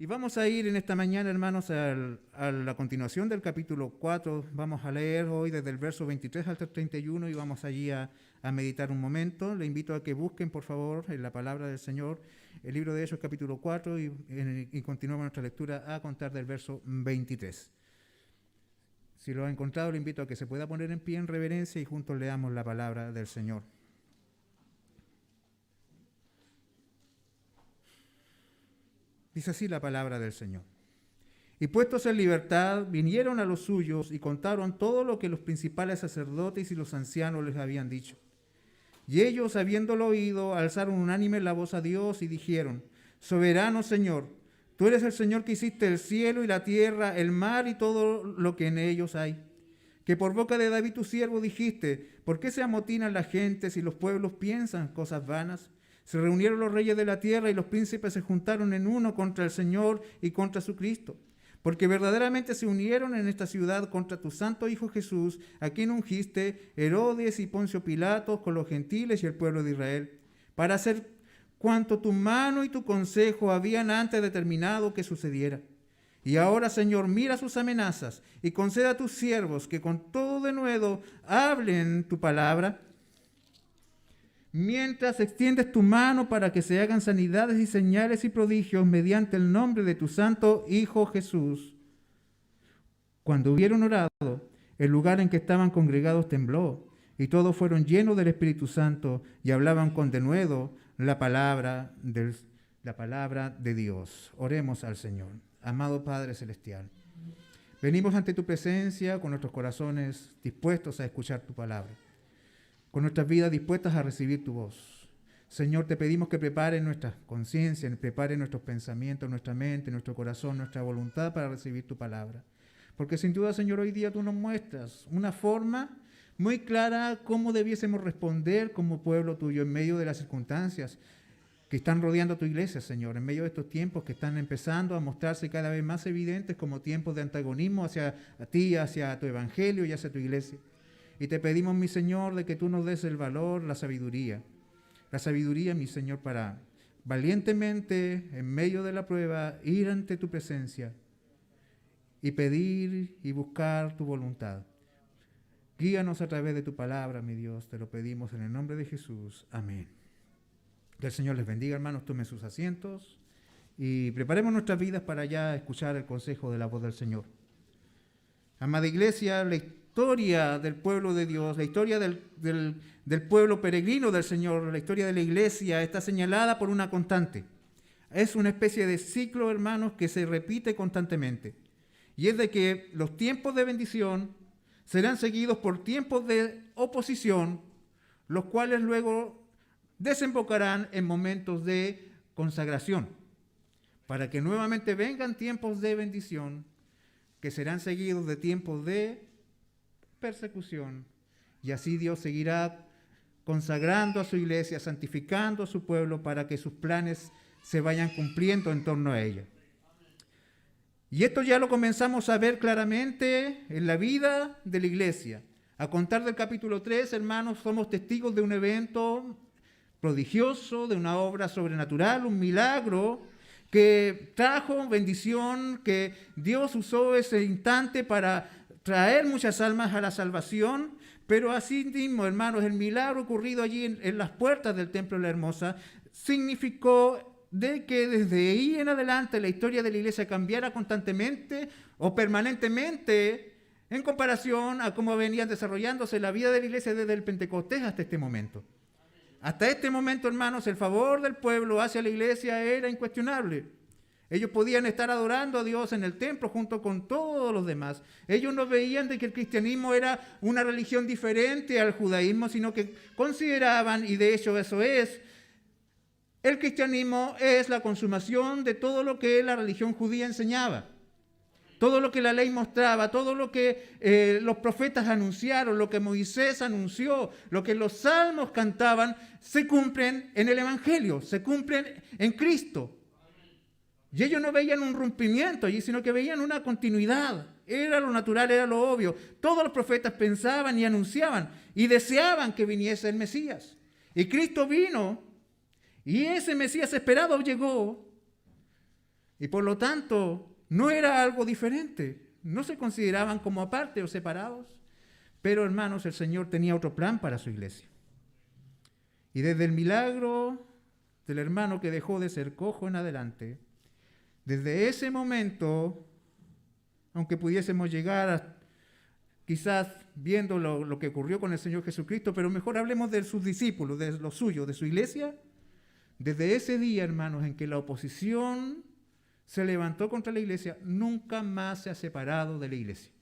Y vamos a ir en esta mañana, hermanos, a la continuación del capítulo 4. Vamos a leer hoy desde el verso 23 hasta el 31 y vamos allí a meditar un momento. Le invito a que busquen, por favor, en la palabra del Señor, el libro de Hechos, capítulo 4, y continuamos nuestra lectura a contar del verso 23. Si lo ha encontrado, le invito a que se pueda poner en pie en reverencia y juntos leamos la palabra del Señor. Dice así la palabra del Señor. Y puestos en libertad, vinieron a los suyos y contaron todo lo que los principales sacerdotes y los ancianos les habían dicho. Y ellos, habiéndolo oído, alzaron unánime la voz a Dios y dijeron: Soberano Señor, tú eres el Señor que hiciste el cielo y la tierra, el mar y todo lo que en ellos hay. Que por boca de David tu siervo dijiste: ¿por qué se amotinan las gentes y los pueblos piensan cosas vanas? Se reunieron los reyes de la tierra y los príncipes se juntaron en uno contra el Señor y contra su Cristo. Porque verdaderamente se unieron en esta ciudad contra tu santo Hijo Jesús, a quien ungiste Herodes y Poncio Pilatos con los gentiles y el pueblo de Israel, para hacer cuanto tu mano y tu consejo habían antes determinado que sucediera. Y ahora, Señor, mira sus amenazas y conceda a tus siervos que con todo denuedo hablen tu palabra, mientras extiendes tu mano para que se hagan sanidades y señales y prodigios mediante el nombre de tu santo Hijo Jesús. Cuando hubieron orado, el lugar en que estaban congregados tembló, y todos fueron llenos del Espíritu Santo y hablaban con denuedo la palabra de Dios. Oremos al Señor. Amado Padre Celestial, venimos ante tu presencia con nuestros corazones dispuestos a escuchar tu palabra, con nuestras vidas dispuestas a recibir tu voz. Señor, te pedimos que prepare nuestra conciencia, prepare nuestros pensamientos, nuestra mente, nuestro corazón, nuestra voluntad para recibir tu palabra. Porque sin duda, Señor, hoy día tú nos muestras una forma muy clara cómo debiésemos responder como pueblo tuyo en medio de las circunstancias que están rodeando tu iglesia, Señor, en medio de estos tiempos que están empezando a mostrarse cada vez más evidentes como tiempos de antagonismo hacia ti, hacia tu evangelio y hacia tu iglesia. Y te pedimos, mi Señor, de que tú nos des el valor, la sabiduría, mi Señor, para valientemente, en medio de la prueba, ir ante tu presencia y pedir y buscar tu voluntad. Guíanos a través de tu palabra, mi Dios, te lo pedimos en el nombre de Jesús. Amén. Que el Señor les bendiga, hermanos, tomen sus asientos y preparemos nuestras vidas para ya escuchar el consejo de la voz del Señor. Amada iglesia, la historia del pueblo de Dios, la historia del pueblo peregrino del Señor, la historia de la iglesia está señalada por una constante. Es una especie de ciclo, hermanos, que se repite constantemente. Y es de que los tiempos de bendición serán seguidos por tiempos de oposición, los cuales luego desembocarán en momentos de consagración, para que nuevamente vengan tiempos de bendición, que serán seguidos de tiempos de persecución, y así Dios seguirá consagrando a su iglesia, santificando a su pueblo para que sus planes se vayan cumpliendo en torno a ella. Y esto ya lo comenzamos a ver claramente en la vida de la iglesia. A contar del capítulo 3, hermanos, somos testigos de un evento prodigioso, de una obra sobrenatural, un milagro que trajo bendición, que Dios usó ese instante para traer muchas almas a la salvación, pero así mismo, hermanos, el milagro ocurrido allí en las puertas del Templo de la Hermosa significó de que desde ahí en adelante la historia de la iglesia cambiara constantemente o permanentemente en comparación a cómo venían desarrollándose la vida de la iglesia desde el Pentecostés hasta este momento. Hasta este momento, hermanos, el favor del pueblo hacia la iglesia era incuestionable. Ellos podían estar adorando a Dios en el templo junto con todos los demás. Ellos no veían de que el cristianismo era una religión diferente al judaísmo, sino que consideraban, y de hecho eso es, el cristianismo es la consumación de todo lo que la religión judía enseñaba. Todo lo que la ley mostraba, todo lo que los profetas anunciaron, lo que Moisés anunció, lo que los salmos cantaban, se cumplen en el Evangelio, se cumplen en Cristo. Y ellos no veían un rompimiento allí, sino que veían una continuidad. Era lo natural, era lo obvio. Todos los profetas pensaban y anunciaban y deseaban que viniese el Mesías. Y Cristo vino, y ese Mesías esperado llegó. Y por lo tanto, no era algo diferente. No se consideraban como aparte o separados. Pero, hermanos, el Señor tenía otro plan para su iglesia. Y desde el milagro del hermano que dejó de ser cojo en adelante, desde ese momento, aunque pudiésemos llegar a quizás viendo lo que ocurrió con el Señor Jesucristo, pero mejor hablemos de sus discípulos, de los suyos, de su iglesia. Desde ese día, hermanos, en que la oposición se levantó contra la iglesia, nunca más se ha separado de la iglesia.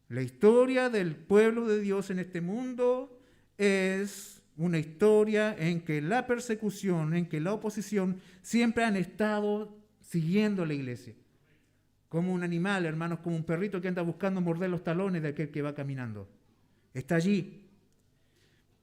La historia del pueblo de Dios en este mundo es una historia en que la persecución, en que la oposición siempre han estado siguiendo a la iglesia. Como un animal, hermanos, como un perrito que anda buscando morder los talones de aquel que va caminando. Está allí.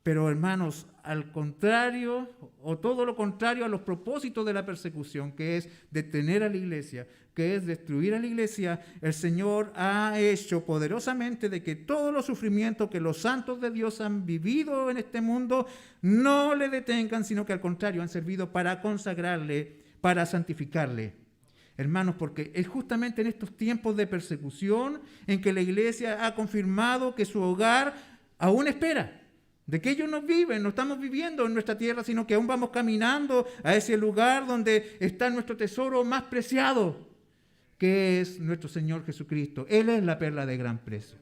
Pero, hermanos, al contrario, o todo lo contrario a los propósitos de la persecución, que es detener a la iglesia, que es destruir a la iglesia, el Señor ha hecho poderosamente de que todos los sufrimientos que los santos de Dios han vivido en este mundo no le detengan, sino que al contrario han servido para consagrarle, para santificarle. Hermanos, porque es justamente en estos tiempos de persecución en que la iglesia ha confirmado que su hogar aún espera. De que ellos no viven, no estamos viviendo en nuestra tierra, sino que aún vamos caminando a ese lugar donde está nuestro tesoro más preciado, que es nuestro Señor Jesucristo. Él es la perla de gran precio.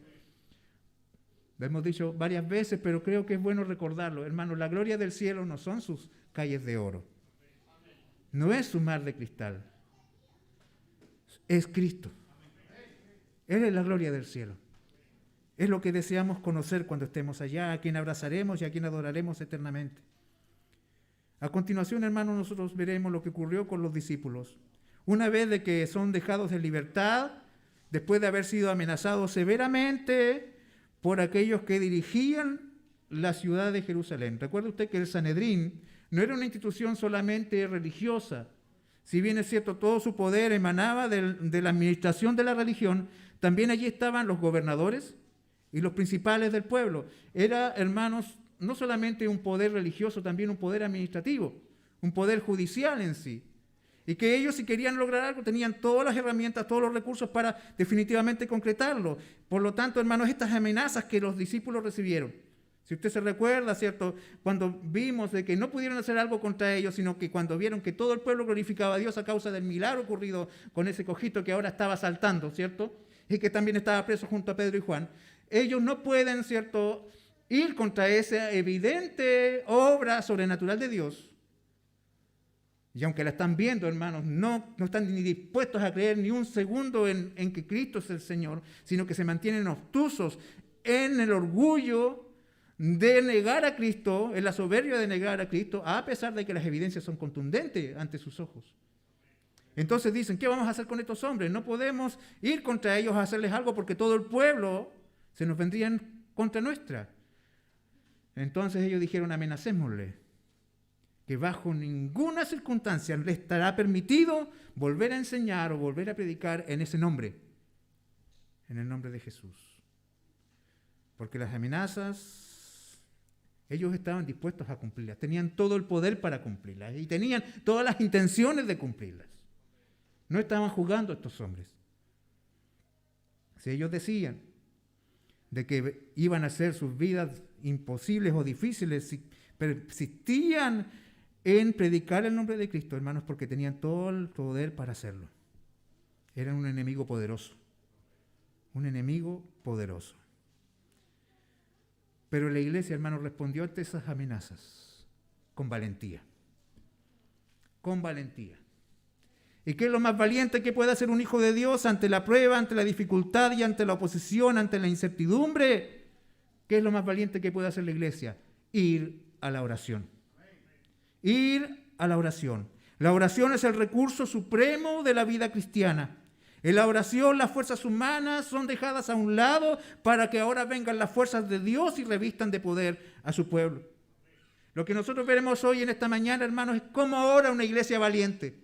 Lo hemos dicho varias veces, pero creo que es bueno recordarlo. Hermanos, la gloria del cielo no son sus calles de oro. No es su mar de cristal. Es Cristo. Él es la gloria del cielo. Es lo que deseamos conocer cuando estemos allá, a quien abrazaremos y a quien adoraremos eternamente. A continuación, hermanos, nosotros veremos lo que ocurrió con los discípulos. Una vez de que son dejados en libertad, después de haber sido amenazados severamente por aquellos que dirigían la ciudad de Jerusalén. Recuerde usted que el Sanedrín no era una institución solamente religiosa. Si bien es cierto, todo su poder emanaba de la administración de la religión, también allí estaban los gobernadores y los principales del pueblo. Era, hermanos, no solamente un poder religioso, también un poder administrativo, un poder judicial en sí. Y que ellos, si querían lograr algo, tenían todas las herramientas, todos los recursos para definitivamente concretarlo. Por lo tanto, hermanos, estas amenazas que los discípulos recibieron, si usted se recuerda, ¿cierto?, cuando vimos de que no pudieron hacer algo contra ellos, sino que cuando vieron que todo el pueblo glorificaba a Dios a causa del milagro ocurrido con ese cojito que ahora estaba saltando, ¿cierto?, y que también estaba preso junto a Pedro y Juan, ellos no pueden, ¿cierto?, ir contra esa evidente obra sobrenatural de Dios. Y aunque la están viendo, hermanos, no están ni dispuestos a creer ni un segundo en que Cristo es el Señor, sino que se mantienen obtusos en el orgullo de negar a Cristo, en la soberbia de negar a Cristo, a pesar de que las evidencias son contundentes ante sus ojos. Entonces dicen, ¿qué vamos a hacer con estos hombres? No podemos ir contra ellos a hacerles algo porque todo el pueblo se nos vendría en contra nuestra. Entonces ellos dijeron, amenacémosle, que bajo ninguna circunstancia le estará permitido volver a enseñar o volver a predicar en ese nombre, en el nombre de Jesús. Porque las amenazas, ellos estaban dispuestos a cumplirlas, tenían todo el poder para cumplirlas y tenían todas las intenciones de cumplirlas. No estaban jugando estos hombres. Si ellos decían de que iban a hacer sus vidas imposibles o difíciles, si persistían en predicar el nombre de Cristo, hermanos, porque tenían todo el poder para hacerlo. Eran un enemigo poderoso. Un enemigo poderoso. Pero la iglesia, hermanos, respondió ante esas amenazas con valentía. Con valentía. ¿Y qué es lo más valiente que puede hacer un hijo de Dios ante la prueba, ante la dificultad y ante la oposición, ante la incertidumbre? ¿Qué es lo más valiente que puede hacer la iglesia? Ir a la oración. Ir a la oración. La oración es el recurso supremo de la vida cristiana. En la oración las fuerzas humanas son dejadas a un lado para que ahora vengan las fuerzas de Dios y revistan de poder a su pueblo. Lo que nosotros veremos hoy en esta mañana, hermanos, es cómo ora una iglesia valiente.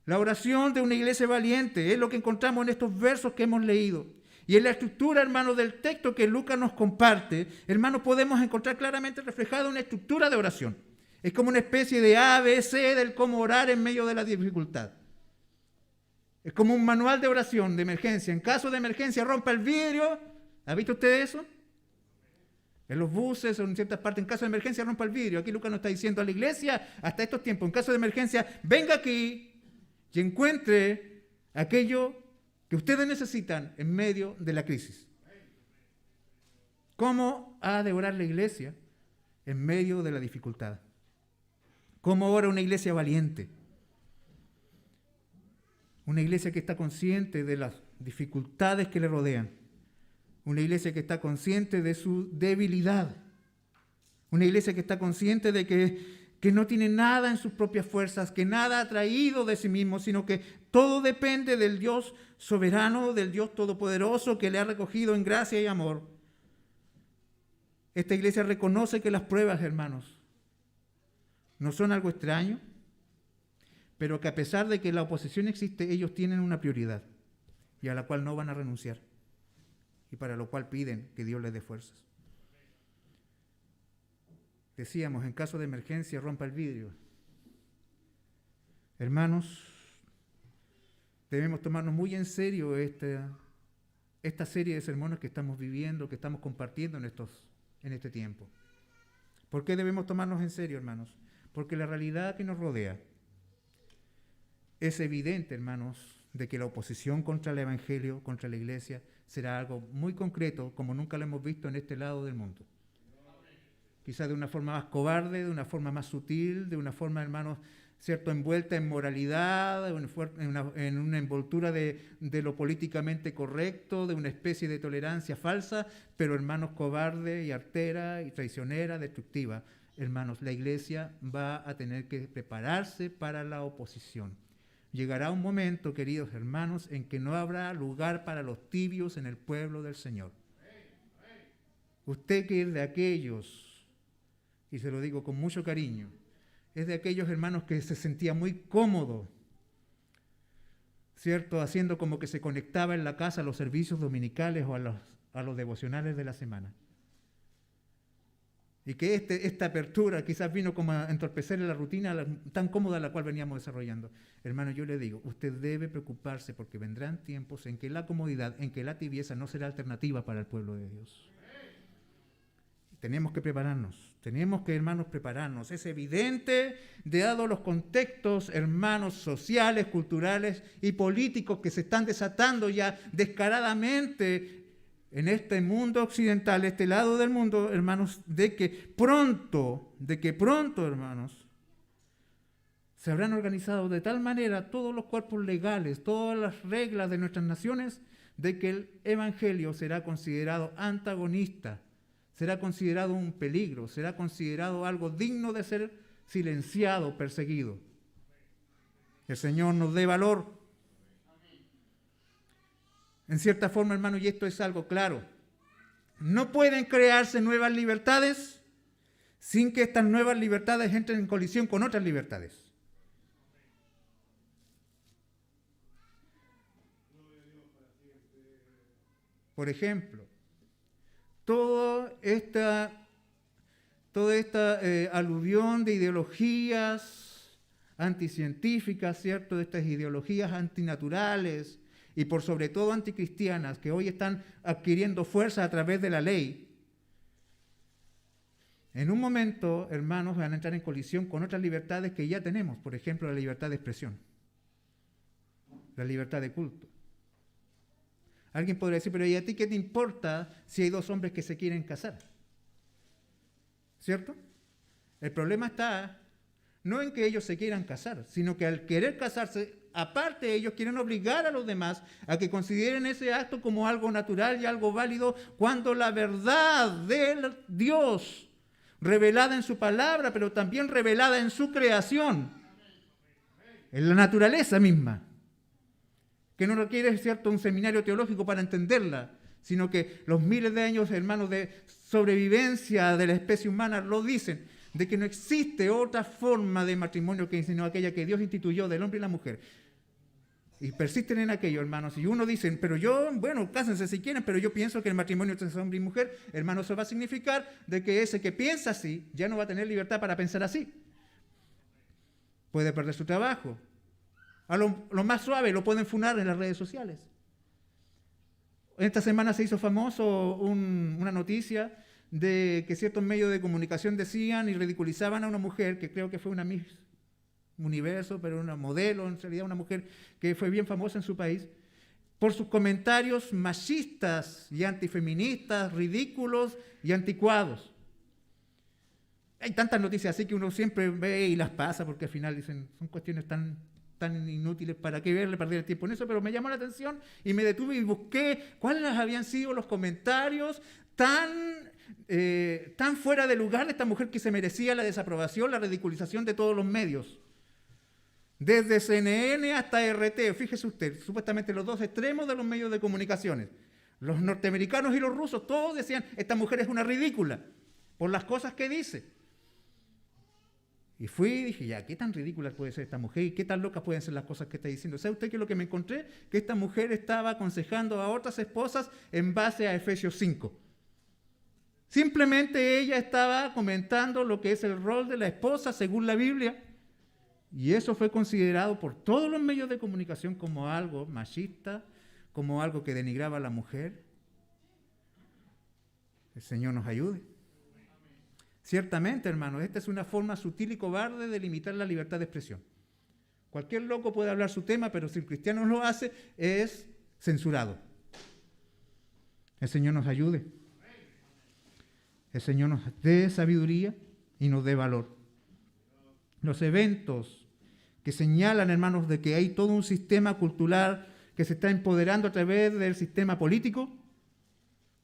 La oración de una iglesia valiente es lo que encontramos en estos versos que hemos leído. Y en la estructura, hermanos, del texto que Lucas nos comparte, hermanos, podemos encontrar claramente reflejada una estructura de oración. Es como una especie de ABC del cómo orar en medio de la dificultad. Es como un manual de oración de emergencia. En caso de emergencia, rompa el vidrio. ¿Ha visto usted eso? En los buses o en ciertas partes, en caso de emergencia, rompa el vidrio. Aquí Lucas nos está diciendo a la iglesia, hasta estos tiempos, en caso de emergencia, venga aquí y encuentre aquello que ustedes necesitan en medio de la crisis. ¿Cómo ha de orar la iglesia en medio de la dificultad? ¿Cómo ora una iglesia valiente? Una iglesia que está consciente de las dificultades que le rodean. Una iglesia que está consciente de su debilidad. Una iglesia que está consciente de que no tiene nada en sus propias fuerzas, que nada ha traído de sí mismo, sino que todo depende del Dios soberano, del Dios todopoderoso que le ha recogido en gracia y amor. Esta iglesia reconoce que las pruebas, hermanos, no son algo extraño, pero que a pesar de que la oposición existe, ellos tienen una prioridad y a la cual no van a renunciar y para lo cual piden que Dios les dé fuerzas. Decíamos, en caso de emergencia, rompa el vidrio. Hermanos, debemos tomarnos muy en serio esta serie de sermones que estamos viviendo, que estamos compartiendo en este tiempo. ¿Por qué debemos tomarnos en serio, hermanos? Porque la realidad que nos rodea es evidente, hermanos, de que la oposición contra el Evangelio, contra la Iglesia, será algo muy concreto, como nunca lo hemos visto en este lado del mundo. Quizás de una forma más cobarde, de una forma más sutil, de una forma, hermanos, cierto, envuelta en moralidad, en una envoltura de lo políticamente correcto, de una especie de tolerancia falsa, pero, hermanos, cobarde y artera y traicionera, destructiva. Hermanos, la Iglesia va a tener que prepararse para la oposición. Llegará un momento, queridos hermanos, en que no habrá lugar para los tibios en el pueblo del Señor. Usted que es de aquellos, y se lo digo con mucho cariño, es de aquellos hermanos que se sentía muy cómodo, ¿cierto? Haciendo como que se conectaba en la casa a los servicios dominicales o a los devocionales de la semana. Y que esta apertura quizás vino como a entorpecer la rutina tan cómoda la cual veníamos desarrollando. Hermano, yo le digo, usted debe preocuparse porque vendrán tiempos en que la comodidad, en que la tibieza no será alternativa para el pueblo de Dios. Tenemos que prepararnos, tenemos que, hermanos, prepararnos. Es evidente, dado los contextos, hermanos, sociales, culturales y políticos que se están desatando ya descaradamente en este mundo occidental, este lado del mundo, hermanos, de que pronto, hermanos, se habrán organizado de tal manera todos los cuerpos legales, todas las reglas de nuestras naciones, de que el Evangelio será considerado antagonista, será considerado un peligro, será considerado algo digno de ser silenciado, perseguido. El Señor nos dé valor. En cierta forma, hermano, y esto es algo claro, no pueden crearse nuevas libertades sin que estas nuevas libertades entren en colisión con otras libertades. Por ejemplo, toda esta aluvión de ideologías anticientíficas, ¿cierto? De estas ideologías antinaturales, y por sobre todo anticristianas, que hoy están adquiriendo fuerza a través de la ley, en un momento, hermanos, van a entrar en colisión con otras libertades que ya tenemos, por ejemplo, la libertad de expresión, la libertad de culto. Alguien podría decir, pero ¿y a ti qué te importa si hay dos hombres que se quieren casar? ¿Cierto? El problema está no en que ellos se quieran casar, sino que al querer casarse, aparte ellos quieren obligar a los demás a que consideren ese acto como algo natural y algo válido, cuando la verdad de Dios, revelada en su palabra, pero también revelada en su creación, en la naturaleza misma, que no requiere, ¿cierto?, un seminario teológico para entenderla, sino que los miles de años, hermanos, de sobrevivencia de la especie humana lo dicen, de que no existe otra forma de matrimonio que sino aquella que Dios instituyó del hombre y la mujer. Y persisten en aquello, hermanos. Y uno dice, pero yo, bueno, cásense si quieren, pero yo pienso que el matrimonio es hombre y mujer. Hermanos, eso va a significar de que ese que piensa así ya no va a tener libertad para pensar así. puede perder su trabajo. A lo más suave lo pueden funar en las redes sociales. Esta semana se hizo famoso una noticia de que ciertos medios de comunicación decían y ridiculizaban a una mujer, que creo que fue una Miss Universo, pero una modelo, en realidad una mujer que fue bien famosa en su país, por sus comentarios machistas y antifeministas, ridículos y anticuados. Hay tantas noticias así que uno siempre ve y las pasa, porque al final dicen, son cuestiones tan inútiles, ¿para qué verle, perder el tiempo en eso? Pero me llamó la atención y me detuve y busqué cuáles habían sido los comentarios tan fuera de lugar de esta mujer que se merecía la desaprobación, la ridiculización de todos los medios. Desde CNN hasta RT, fíjese usted, supuestamente los dos extremos de los medios de comunicaciones. Los norteamericanos y los rusos, todos decían, esta mujer es una ridícula, por las cosas que dice. Y fui y dije, ya, ¿qué tan ridícula puede ser esta mujer? ¿Y qué tan locas pueden ser las cosas que está diciendo? ¿Sabe usted qué es lo que me encontré? Que esta mujer estaba aconsejando a otras esposas en base a Efesios 5. Simplemente ella estaba comentando lo que es el rol de la esposa según la Biblia. Y eso fue considerado por todos los medios de comunicación como algo machista, como algo que denigraba a la mujer. El Señor nos ayude. Ciertamente, hermanos, esta es una forma sutil y cobarde de limitar la libertad de expresión. Cualquier loco puede hablar su tema, pero si el cristiano lo hace, es censurado. El Señor nos ayude. El Señor nos dé sabiduría y nos dé valor. Los eventos que señalan, hermanos, de que hay todo un sistema cultural que se está empoderando a través del sistema político,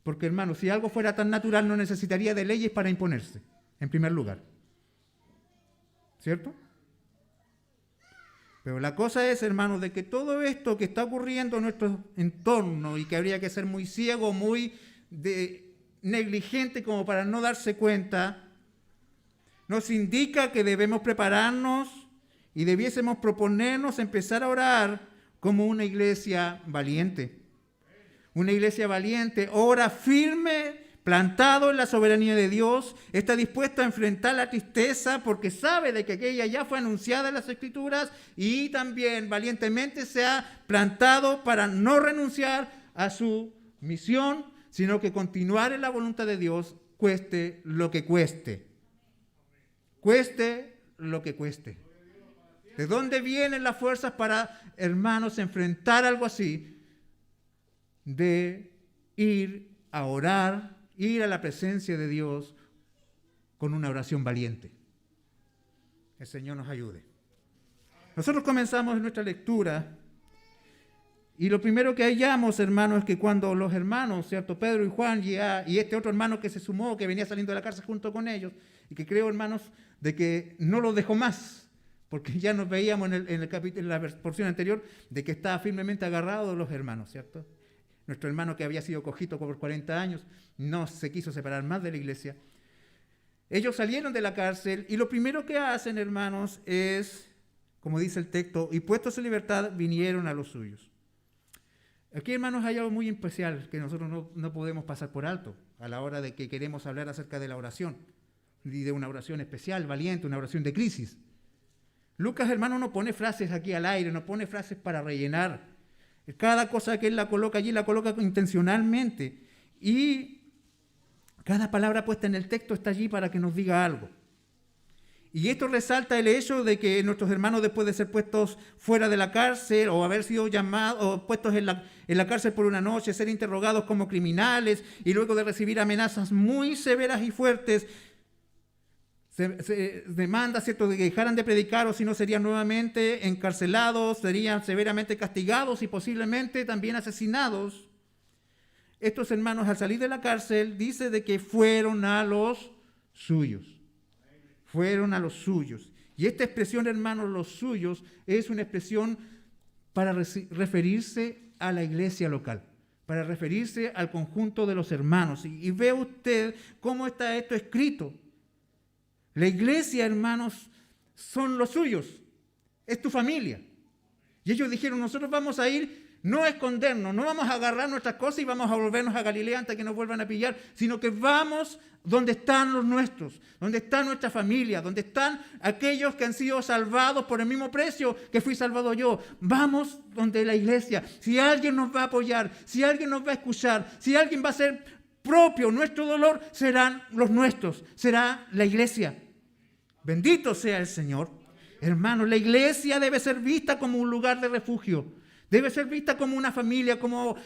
porque, hermanos, si algo fuera tan natural no necesitaría de leyes para imponerse, en primer lugar. ¿Cierto? Pero la cosa es, hermanos, de que todo esto que está ocurriendo en nuestro entorno y que habría que ser muy ciego, muy negligente como para no darse cuenta, nos indica que debemos prepararnos y debiésemos proponernos empezar a orar como una iglesia valiente. Una iglesia valiente, ora firme, plantado en la soberanía de Dios, está dispuesto a enfrentar la tristeza porque sabe de que aquella ya fue anunciada en las Escrituras y también valientemente se ha plantado para no renunciar a su misión, sino que continuar en la voluntad de Dios, cueste lo que cueste. Cueste lo que cueste. ¿De dónde vienen las fuerzas para, hermanos, enfrentar algo así? De ir a orar, ir a la presencia de Dios con una oración valiente. El Señor nos ayude. Nosotros comenzamos nuestra lectura y lo primero que hallamos, hermanos, es que cuando los hermanos, ¿cierto? Pedro y Juan y este otro hermano que se sumó, que venía saliendo de la cárcel junto con ellos, y que creo, hermanos, de que no los dejó más, porque ya nos veíamos en la porción anterior de que estaba firmemente agarrado de los hermanos, ¿cierto? Nuestro hermano que había sido cojito por 40 años no se quiso separar más de la iglesia. Ellos salieron de la cárcel y lo primero que hacen, hermanos, es, como dice el texto, y puestos en libertad vinieron a los suyos. Aquí, hermanos, hay algo muy especial que nosotros no podemos pasar por alto a la hora de que queremos hablar acerca de la oración, y de una oración especial, valiente, una oración de crisis. Lucas, hermano, no pone frases aquí al aire, no pone frases para rellenar. Cada cosa que él la coloca allí, la coloca intencionalmente. Y cada palabra puesta en el texto está allí para que nos diga algo. Y esto resalta el hecho de que nuestros hermanos, después de ser puestos fuera de la cárcel o haber sido llamados o puestos en la cárcel por una noche, ser interrogados como criminales y luego de recibir amenazas muy severas y fuertes, se demanda, ¿cierto?, de que dejaran de predicar o si no serían nuevamente encarcelados, serían severamente castigados y posiblemente también asesinados. Estos hermanos, al salir de la cárcel, dice de que fueron a los suyos. Fueron a los suyos. Y esta expresión, hermanos, los suyos, es una expresión para referirse a la iglesia local, para referirse al conjunto de los hermanos. Y ve usted cómo está esto escrito. La iglesia, hermanos, son los suyos, es tu familia. Y ellos dijeron, nosotros vamos a ir no escondernos, no vamos a agarrar nuestras cosas y vamos a volvernos a Galilea antes que nos vuelvan a pillar, sino que vamos donde están los nuestros, donde está nuestra familia, donde están aquellos que han sido salvados por el mismo precio que fui salvado yo. Vamos donde la iglesia. Si alguien nos va a apoyar, si alguien nos va a escuchar, si alguien va a hacer propio nuestro dolor, serán los nuestros, será la iglesia. Bendito sea el Señor. Hermanos, la iglesia debe ser vista como un lugar de refugio. Debe ser vista como una familia, como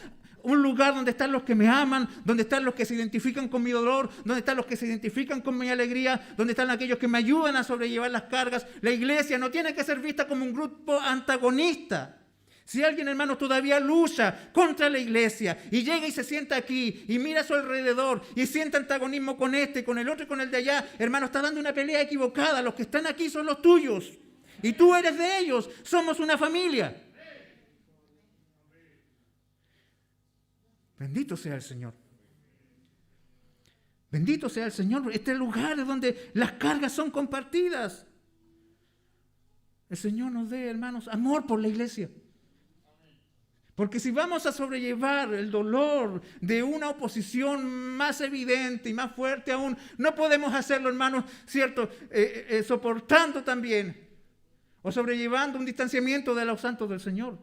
un lugar donde están los que me aman, donde están los que se identifican con mi dolor, donde están los que se identifican con mi alegría, donde están aquellos que me ayudan a sobrellevar las cargas. La iglesia no tiene que ser vista como un grupo antagonista. Si alguien, hermano, todavía lucha contra la iglesia y llega y se sienta aquí y mira a su alrededor y siente antagonismo con este, con el otro y con el de allá, hermano, está dando una pelea equivocada. Los que están aquí son los tuyos y tú eres de ellos. Somos una familia. Bendito sea el Señor. Bendito sea el Señor. Este lugar es donde las cargas son compartidas. El Señor nos dé, hermanos, amor por la iglesia. Porque si vamos a sobrellevar el dolor de una oposición más evidente y más fuerte aún, no podemos hacerlo, hermanos, ¿cierto? Soportando también o sobrellevando un distanciamiento de los santos del Señor.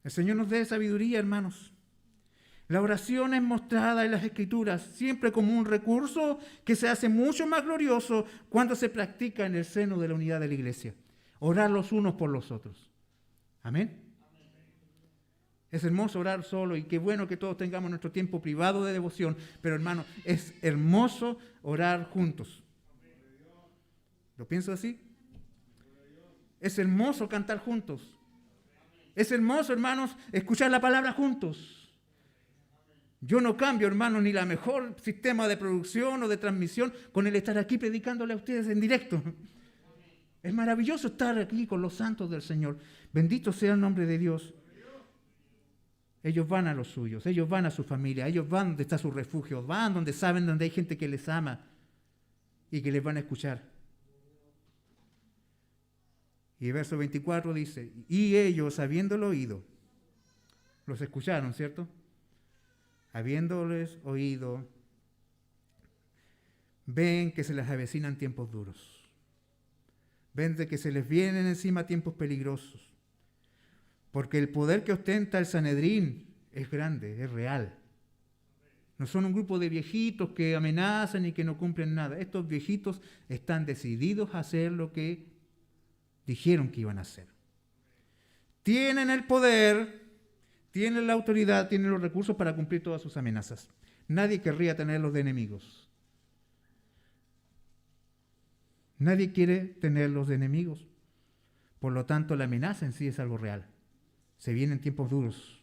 El Señor nos dé sabiduría, hermanos. La oración es mostrada en las Escrituras siempre como un recurso que se hace mucho más glorioso cuando se practica en el seno de la unidad de la iglesia. Orar los unos por los otros. Amén. Es hermoso orar solo y qué bueno que todos tengamos nuestro tiempo privado de devoción, pero hermano, es hermoso orar juntos. ¿Lo pienso así? Es hermoso cantar juntos. Es hermoso, hermanos, escuchar la palabra juntos. Yo no cambio, hermano, ni la mejor sistema de producción o de transmisión con el estar aquí predicándole a ustedes en directo. Es maravilloso estar aquí con los santos del Señor. Bendito sea el nombre de Dios. Ellos van a los suyos, ellos van a su familia, ellos van donde está su refugio, van donde saben donde hay gente que les ama y que les van a escuchar. Y el verso 24 dice, y ellos, habiéndolo oído, los escucharon, ¿cierto? Habiéndoles oído, ven que se les avecinan tiempos duros. Ven de que se les vienen encima tiempos peligrosos. Porque el poder que ostenta el Sanedrín es grande, es real. No son un grupo de viejitos que amenazan y que no cumplen nada. Estos viejitos están decididos a hacer lo que dijeron que iban a hacer. Tienen el poder, tienen la autoridad, tienen los recursos para cumplir todas sus amenazas. Nadie querría tenerlos de enemigos. Nadie quiere tenerlos de enemigos. Por lo tanto, la amenaza en sí es algo real. Se vienen tiempos duros.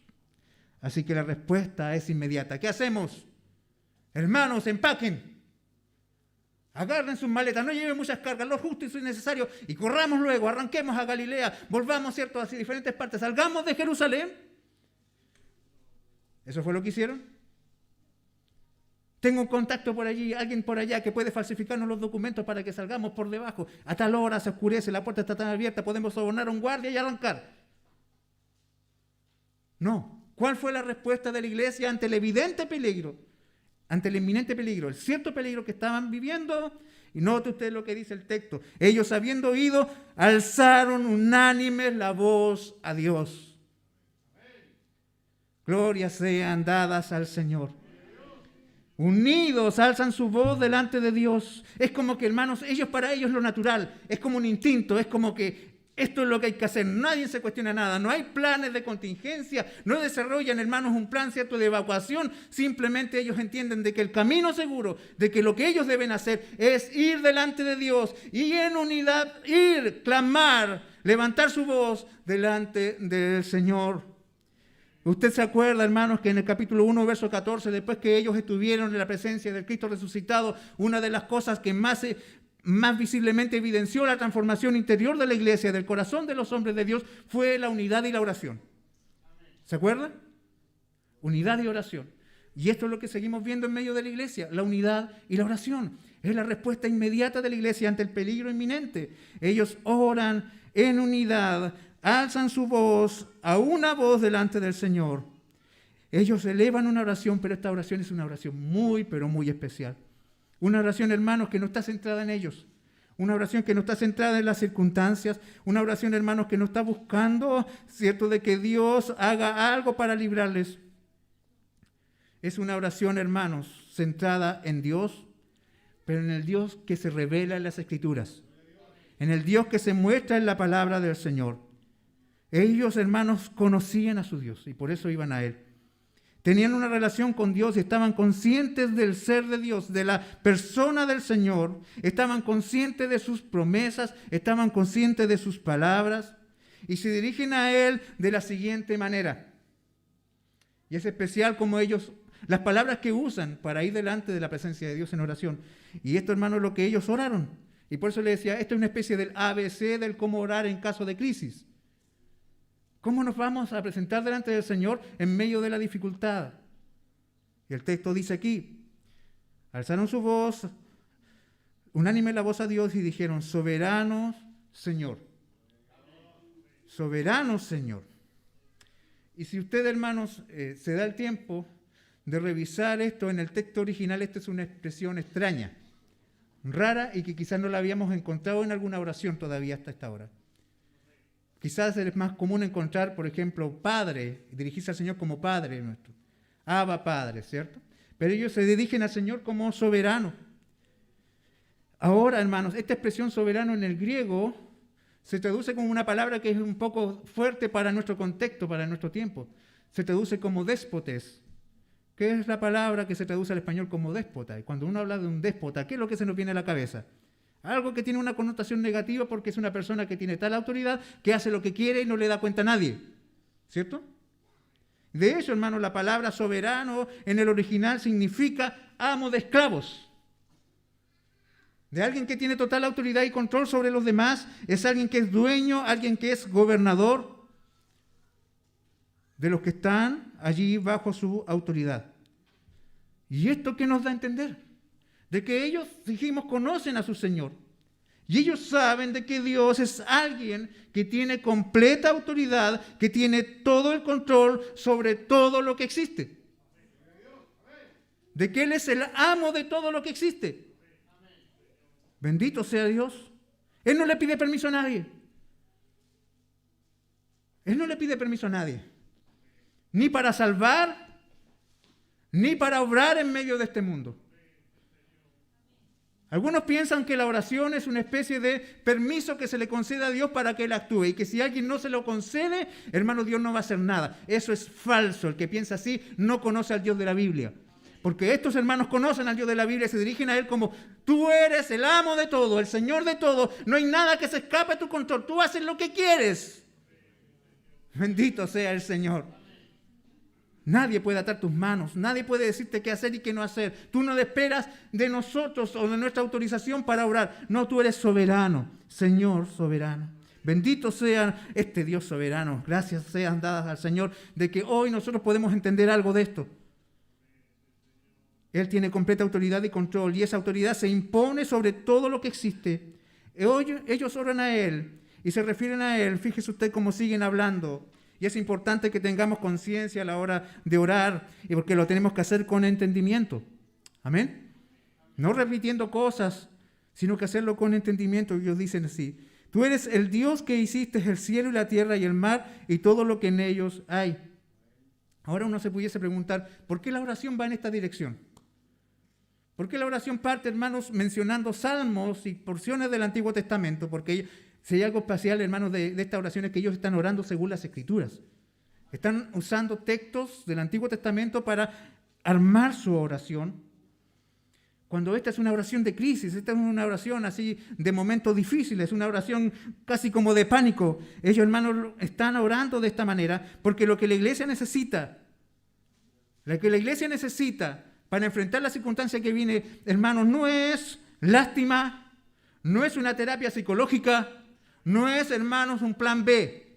Así que la respuesta es inmediata. ¿Qué hacemos? Hermanos, empaquen. Agarren sus maletas, no lleven muchas cargas, lo justo y necesario, y corramos luego, arranquemos a Galilea, volvamos, ¿cierto?, hacia diferentes partes, salgamos de Jerusalén. ¿Eso fue lo que hicieron? Tengo un contacto por allí, alguien por allá que puede falsificarnos los documentos para que salgamos por debajo. A tal hora se oscurece, la puerta está tan abierta, podemos sobornar a un guardia y arrancar. No. ¿Cuál fue la respuesta de la iglesia ante el evidente peligro? Ante el inminente peligro, el cierto peligro que estaban viviendo. Y note usted lo que dice el texto. Ellos, habiendo oído, alzaron unánimes la voz a Dios. Glorias sean dadas al Señor. Unidos alzan su voz delante de Dios. Es como que, hermanos, para ellos lo natural. Es como un instinto, es como que esto es lo que hay que hacer, nadie se cuestiona nada, no hay planes de contingencia, no desarrollan, hermanos, un plan cierto de evacuación, simplemente ellos entienden de que el camino seguro, de que lo que ellos deben hacer es ir delante de Dios y en unidad ir, clamar, levantar su voz delante del Señor. Usted se acuerda, hermanos, que en el capítulo 1, verso 14, después que ellos estuvieron en la presencia del Cristo resucitado, una de las cosas que más visiblemente evidenció la transformación interior de la iglesia, del corazón de los hombres de Dios, fue la unidad y la oración. ¿Se acuerdan? Unidad y oración. Y esto es lo que seguimos viendo en medio de la iglesia, la unidad y la oración. Es la respuesta inmediata de la iglesia ante el peligro inminente. Ellos oran en unidad, alzan su voz a una voz delante del Señor. Ellos elevan una oración, pero esta oración es una oración muy, pero muy especial. Una oración, hermanos, que no está centrada en ellos. Una oración que no está centrada en las circunstancias. Una oración, hermanos, que no está buscando, ¿cierto?, de que Dios haga algo para librarles. Es una oración, hermanos, centrada en Dios, pero en el Dios que se revela en las Escrituras. En el Dios que se muestra en la palabra del Señor. Ellos, hermanos, conocían a su Dios y por eso iban a Él. Tenían una relación con Dios y estaban conscientes del ser de Dios, de la persona del Señor. Estaban conscientes de sus promesas, estaban conscientes de sus palabras y se dirigen a Él de la siguiente manera. Y es especial como ellos, las palabras que usan para ir delante de la presencia de Dios en oración. Y esto, hermano, es lo que ellos oraron. Y por eso le decía, esto es una especie del ABC del cómo orar en caso de crisis. ¿Cómo nos vamos a presentar delante del Señor en medio de la dificultad? Y el texto dice aquí, alzaron su voz, unánime la voz a Dios y dijeron, soberano Señor. Soberano Señor. Y si usted, hermanos, se da el tiempo de revisar esto en el texto original, esta es una expresión extraña, rara y que quizás no la habíamos encontrado en alguna oración todavía hasta esta hora. Quizás es más común encontrar, por ejemplo, Padre, dirigirse al Señor como Padre nuestro. Abba Padre, ¿cierto? Pero ellos se dirigen al Señor como soberano. Ahora, hermanos, esta expresión soberano en el griego se traduce como una palabra que es un poco fuerte para nuestro contexto, para nuestro tiempo. Se traduce como déspotes. ¿Qué es la palabra que se traduce al español como déspota? Y cuando uno habla de un déspota, ¿qué es lo que se nos viene a la cabeza? Algo que tiene una connotación negativa porque es una persona que tiene tal autoridad que hace lo que quiere y no le da cuenta a nadie. ¿Cierto? De hecho, hermano, la palabra soberano en el original significa amo de esclavos. De alguien que tiene total autoridad y control sobre los demás, es alguien que es dueño, alguien que es gobernador de los que están allí bajo su autoridad. ¿Y esto qué nos da a entender? De que ellos, dijimos, conocen a su Señor. Y ellos saben de que Dios es alguien que tiene completa autoridad, que tiene todo el control sobre todo lo que existe. De que Él es el amo de todo lo que existe. Bendito sea Dios. Él no le pide permiso a nadie. Él no le pide permiso a nadie. Ni para salvar, ni para obrar en medio de este mundo. Algunos piensan que la oración es una especie de permiso que se le concede a Dios para que Él actúe y que si alguien no se lo concede, hermano, Dios no va a hacer nada. Eso es falso. El que piensa así no conoce al Dios de la Biblia. Porque estos hermanos conocen al Dios de la Biblia y se dirigen a Él como tú eres el amo de todo, el Señor de todo. No hay nada que se escape a tu control. Tú haces lo que quieres. Bendito sea el Señor. Nadie puede atar tus manos, nadie puede decirte qué hacer y qué no hacer. Tú no esperas de nosotros o de nuestra autorización para orar. No, tú eres soberano, Señor soberano. Bendito sea este Dios soberano. Gracias sean dadas al Señor de que hoy nosotros podemos entender algo de esto. Él tiene completa autoridad y control y esa autoridad se impone sobre todo lo que existe. Ellos oran a Él y se refieren a Él. Fíjese usted cómo siguen hablando. Y es importante que tengamos conciencia a la hora de orar, y porque lo tenemos que hacer con entendimiento. Amén. No repitiendo cosas, sino que hacerlo con entendimiento. Ellos dicen así: tú eres el Dios que hiciste el cielo y la tierra y el mar y todo lo que en ellos hay. Ahora uno se pudiese preguntar, ¿por qué la oración va en esta dirección? ¿Por qué la oración parte, hermanos, mencionando salmos y porciones del Antiguo Testamento? Porque si hay algo especial, hermanos, de esta oración es que ellos están orando según las Escrituras. Están usando textos del Antiguo Testamento para armar su oración. Cuando esta es una oración de crisis, esta es una oración así de momentos difíciles, una oración casi como de pánico. Ellos, hermanos, están orando de esta manera porque lo que la iglesia necesita, para enfrentar la circunstancia que viene, hermanos, no es lástima, no es una terapia psicológica, no es, hermanos, un plan B.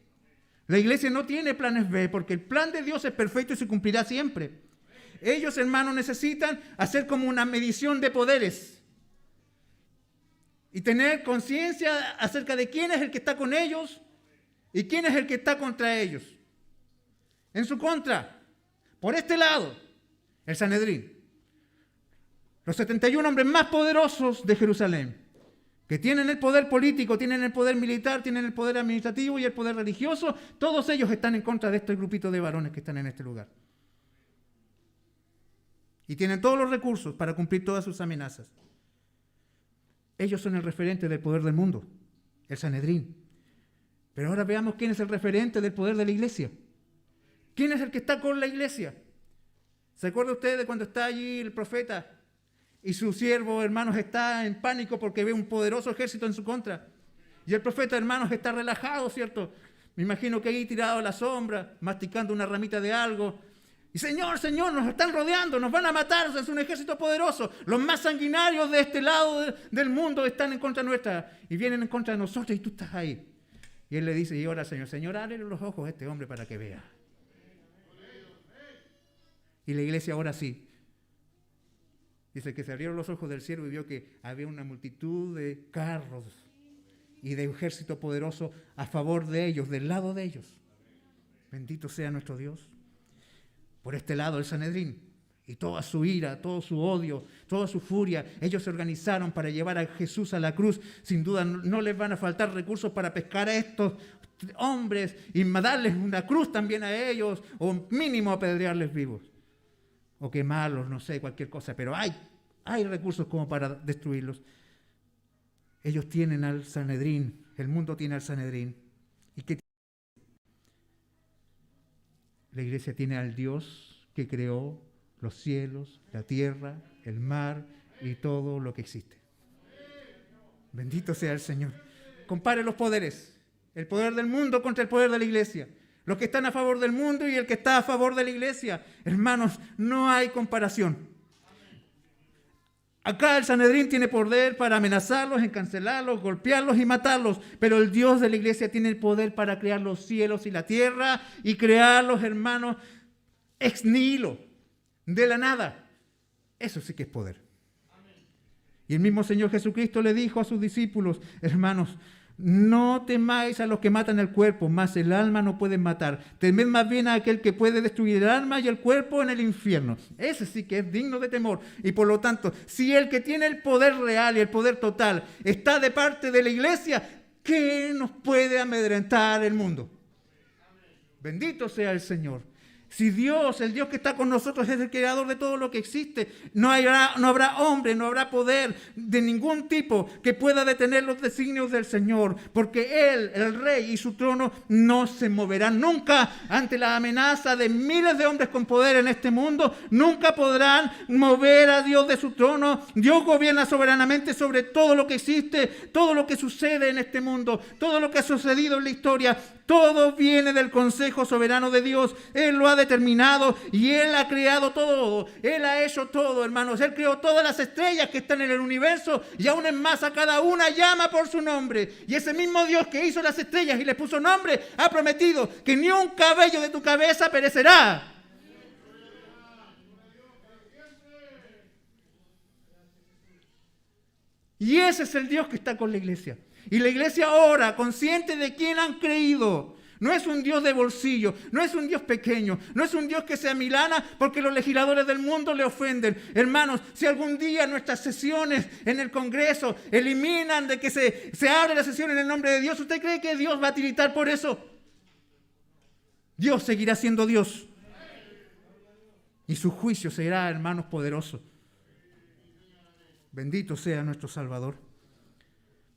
La iglesia no tiene planes B porque el plan de Dios es perfecto y se cumplirá siempre. Ellos, hermanos, necesitan hacer como una medición de poderes y tener conciencia acerca de quién es el que está con ellos ¿Y quién es el que está contra ellos? En su contra, por este lado, el Sanedrín. Los 71 hombres más poderosos de Jerusalén, que tienen el poder político, tienen el poder militar, tienen el poder administrativo y el poder religioso, todos ellos están en contra de este grupito de varones que están en este lugar. Y tienen todos los recursos para cumplir todas sus amenazas. Ellos son el referente del poder del mundo, el Sanedrín. Pero ahora veamos quién es el referente del poder de la iglesia. ¿Quién es el que está con la iglesia? ¿Se acuerda usted de cuando está allí el profeta y su siervo, hermanos, está en pánico porque ve un poderoso ejército en su contra? Y el profeta, hermanos, está relajado, ¿cierto? Me imagino que ahí tirado a la sombra, masticando una ramita de algo. Y Señor, Señor, nos están rodeando, nos van a matar, es un ejército poderoso. Los más sanguinarios de este lado del mundo están en contra nuestra y vienen en contra de nosotros y tú estás ahí. Y él le dice, y ahora Señor, Señor, ábrele los ojos a este hombre para que vea. Y la iglesia ahora sí. Dice que se abrieron los ojos del siervo y vio que había una multitud de carros y de ejército poderoso a favor de ellos, del lado de ellos. Bendito sea nuestro Dios. Por este lado el Sanedrín y toda su ira, todo su odio, toda su furia, ellos se organizaron para llevar a Jesús a la cruz. Sin duda no les van a faltar recursos para pescar a estos hombres y darles una cruz también a ellos, o mínimo apedrearles vivos, o quemarlos, no sé, cualquier cosa, pero hay recursos como para destruirlos. Ellos tienen al Sanedrín, el mundo tiene al Sanedrín. ¿Y qué? La iglesia tiene al Dios que creó los cielos, la tierra, el mar y todo lo que existe. Bendito sea el Señor. Compare los poderes. El poder del mundo contra el poder de la iglesia. Los que están a favor del mundo y el que está a favor de la iglesia. Hermanos, no hay comparación. Acá el Sanedrín tiene poder para amenazarlos, encarcelarlos, golpearlos y matarlos. Pero el Dios de la iglesia tiene el poder para crear los cielos y la tierra y crearlos, hermanos, ex nihilo, de la nada. Eso sí que es poder. Y el mismo Señor Jesucristo le dijo a sus discípulos, hermanos, no temáis a los que matan el cuerpo, mas el alma no pueden matar. Temed más bien a aquel que puede destruir el alma y el cuerpo en el infierno. Ese sí que es digno de temor. Y por lo tanto, si el que tiene el poder real y el poder total está de parte de la iglesia, ¿qué nos puede amedrentar el mundo? Bendito sea el Señor. Si Dios, el Dios que está con nosotros, es el creador de todo lo que existe, no habrá hombre, no habrá poder de ningún tipo que pueda detener los designios del Señor, porque Él, el Rey y su trono no se moverán nunca ante la amenaza de miles de hombres con poder en este mundo. Nunca podrán mover a Dios de su trono. Dios gobierna soberanamente sobre todo lo que existe, todo lo que sucede en este mundo, todo lo que ha sucedido en la historia. Todo viene del consejo soberano de Dios. Él lo ha determinado y Él ha creado todo. Él ha hecho todo, hermanos. Él creó todas las estrellas que están en el universo y aún en más a cada una llama por su nombre. Y ese mismo Dios que hizo las estrellas y les puso nombre ha prometido que ni un cabello de tu cabeza perecerá. Y ese es el Dios que está con la iglesia. Y la iglesia ora, consciente de quién han creído. No es un Dios de bolsillo, no es un Dios pequeño, no es un Dios que se amilana porque los legisladores del mundo le ofenden. Hermanos, si algún día nuestras sesiones en el Congreso eliminan de que se abre la sesión en el nombre de Dios, ¿usted cree que Dios va a tiritar por eso? Dios seguirá siendo Dios. Y su juicio será, hermanos, poderoso. Bendito sea nuestro Salvador.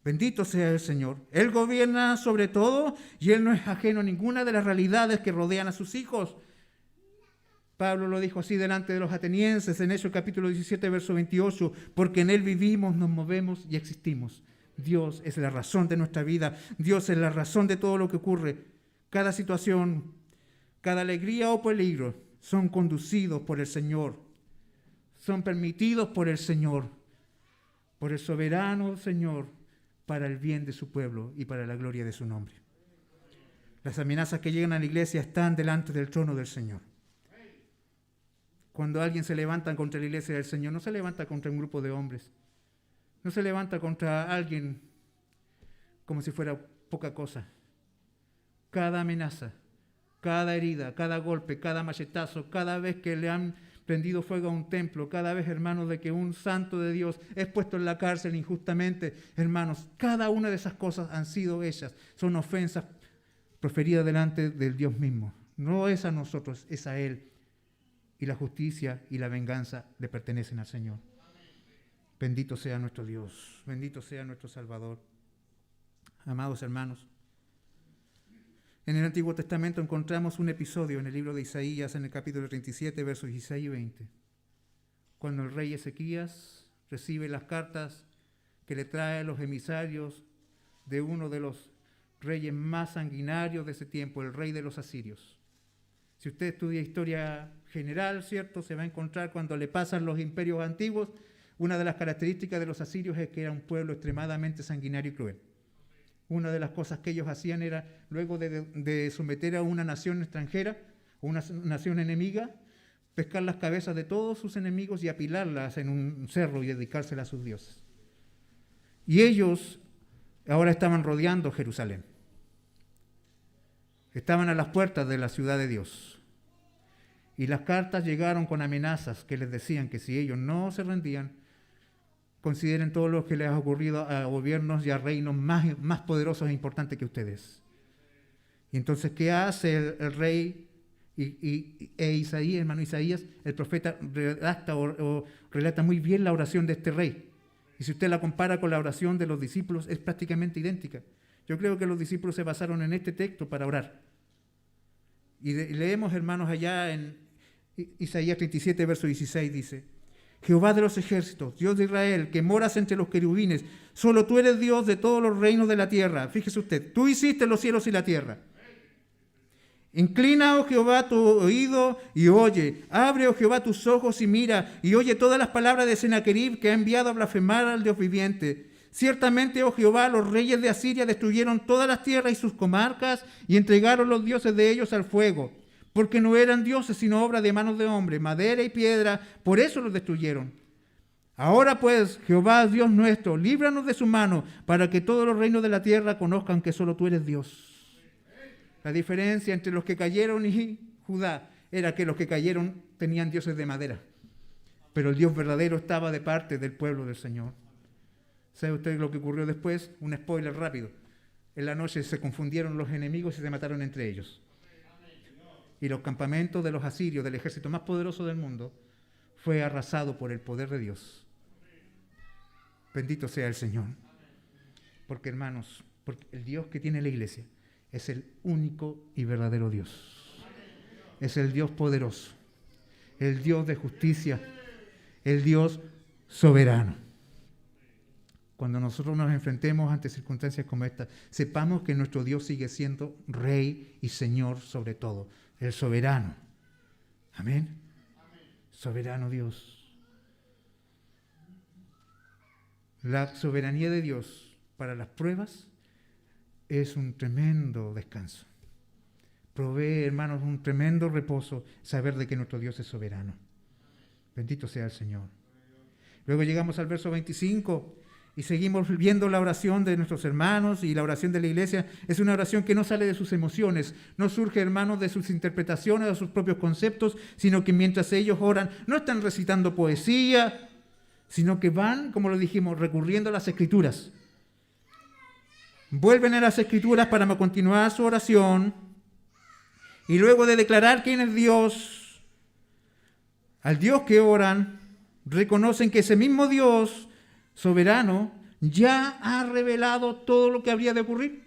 Bendito sea el Señor. Él gobierna sobre todo y Él no es ajeno a ninguna de las realidades que rodean a sus hijos. Pablo lo dijo así delante de los atenienses en Hechos capítulo 17, verso 28, porque en Él vivimos, nos movemos y existimos. Dios es la razón de nuestra vida. Dios es la razón de todo lo que ocurre. Cada situación, cada alegría o peligro son conducidos por el Señor. Son permitidos por el Señor, por el soberano Señor, para el bien de su pueblo y para la gloria de su nombre. Las amenazas que llegan a la iglesia están delante del trono del Señor. Cuando alguien se levanta contra la iglesia del Señor, no se levanta contra un grupo de hombres. No se levanta contra alguien como si fuera poca cosa. cada amenaza, cada herida, cada golpe, cada machetazo, cada vez que le han prendido fuego a un templo, cada vez, hermanos, de que un santo de Dios es puesto en la cárcel injustamente, hermanos, cada una de esas cosas han sido hechas, son ofensas proferidas delante del Dios mismo. No es a nosotros, es a Él. Y la justicia y la venganza le pertenecen al Señor. Bendito sea nuestro Dios, bendito sea nuestro Salvador. Amados hermanos, en el Antiguo Testamento encontramos un episodio en el libro de Isaías, en el capítulo 37, versos 16 y 20, cuando el rey Ezequías recibe las cartas que le traen los emisarios de uno de los reyes más sanguinarios de ese tiempo, el rey de los asirios. Si usted estudia historia general, ¿cierto?, se va a encontrar cuando le pasan los imperios antiguos, una de las características de los asirios es que era un pueblo extremadamente sanguinario y cruel. Una de las cosas que ellos hacían era, luego de someter a una nación extranjera, una nación enemiga, pescar las cabezas de todos sus enemigos y apilarlas en un cerro y dedicárselas a sus dioses. Y ellos ahora estaban rodeando Jerusalén. Estaban a las puertas de la ciudad de Dios. Y las cartas llegaron con amenazas que les decían que si ellos no se rendían, consideren todo lo que les ha ocurrido a gobiernos y a reinos más poderosos e importantes que ustedes. Y entonces, ¿qué hace el rey e Isaías, hermano Isaías? El profeta redacta o relata muy bien la oración de este rey. Y si usted la compara con la oración de los discípulos, es prácticamente idéntica. Yo creo que los discípulos se basaron en este texto para orar. Y leemos, hermanos, allá en Isaías 37, verso 16, dice: Jehová de los ejércitos, Dios de Israel, que moras entre los querubines, solo tú eres Dios de todos los reinos de la tierra. Fíjese usted, tú hiciste los cielos y la tierra. Inclina, oh Jehová, tu oído y oye. Abre, oh Jehová, tus ojos y mira, y oye todas las palabras de Sennacherib, que ha enviado a blasfemar al Dios viviente. Ciertamente, oh Jehová, los reyes de Asiria destruyeron todas las tierras y sus comarcas, y entregaron los dioses de ellos al fuego. Porque no eran dioses, sino obra de manos de hombre, madera y piedra, por eso los destruyeron. Ahora pues, Jehová, Dios nuestro, líbranos de su mano, para que todos los reinos de la tierra conozcan que solo tú eres Dios. La diferencia entre los que cayeron y Judá era que los que cayeron tenían dioses de madera, pero el Dios verdadero estaba de parte del pueblo del Señor. ¿Sabe usted lo que ocurrió después? Un spoiler rápido. En la noche se confundieron los enemigos y se mataron entre ellos. Y los campamentos de los asirios, del ejército más poderoso del mundo, fue arrasado por el poder de Dios. Bendito sea el Señor. Porque, hermanos, porque el Dios que tiene la iglesia es el único y verdadero Dios. Es el Dios poderoso, el Dios de justicia, el Dios soberano. Cuando nosotros nos enfrentemos ante circunstancias como esta, sepamos que nuestro Dios sigue siendo Rey y Señor sobre todo. El soberano. Amén. Soberano Dios. La soberanía de Dios para las pruebas es un tremendo descanso. Provee, hermanos, un tremendo reposo saber de que nuestro Dios es soberano. Bendito sea el Señor. Luego llegamos al verso 25. Y seguimos viendo la oración de nuestros hermanos, y la oración de la iglesia es una oración que no sale de sus emociones, no surge, hermanos, de sus interpretaciones, de sus propios conceptos, sino que mientras ellos oran no están recitando poesía, sino que van, como lo dijimos, recurriendo a las Escrituras. Vuelven a las Escrituras para continuar su oración, y luego de declarar quién es Dios, al Dios que oran, reconocen que ese mismo Dios soberano ya ha revelado todo lo que habría de ocurrir.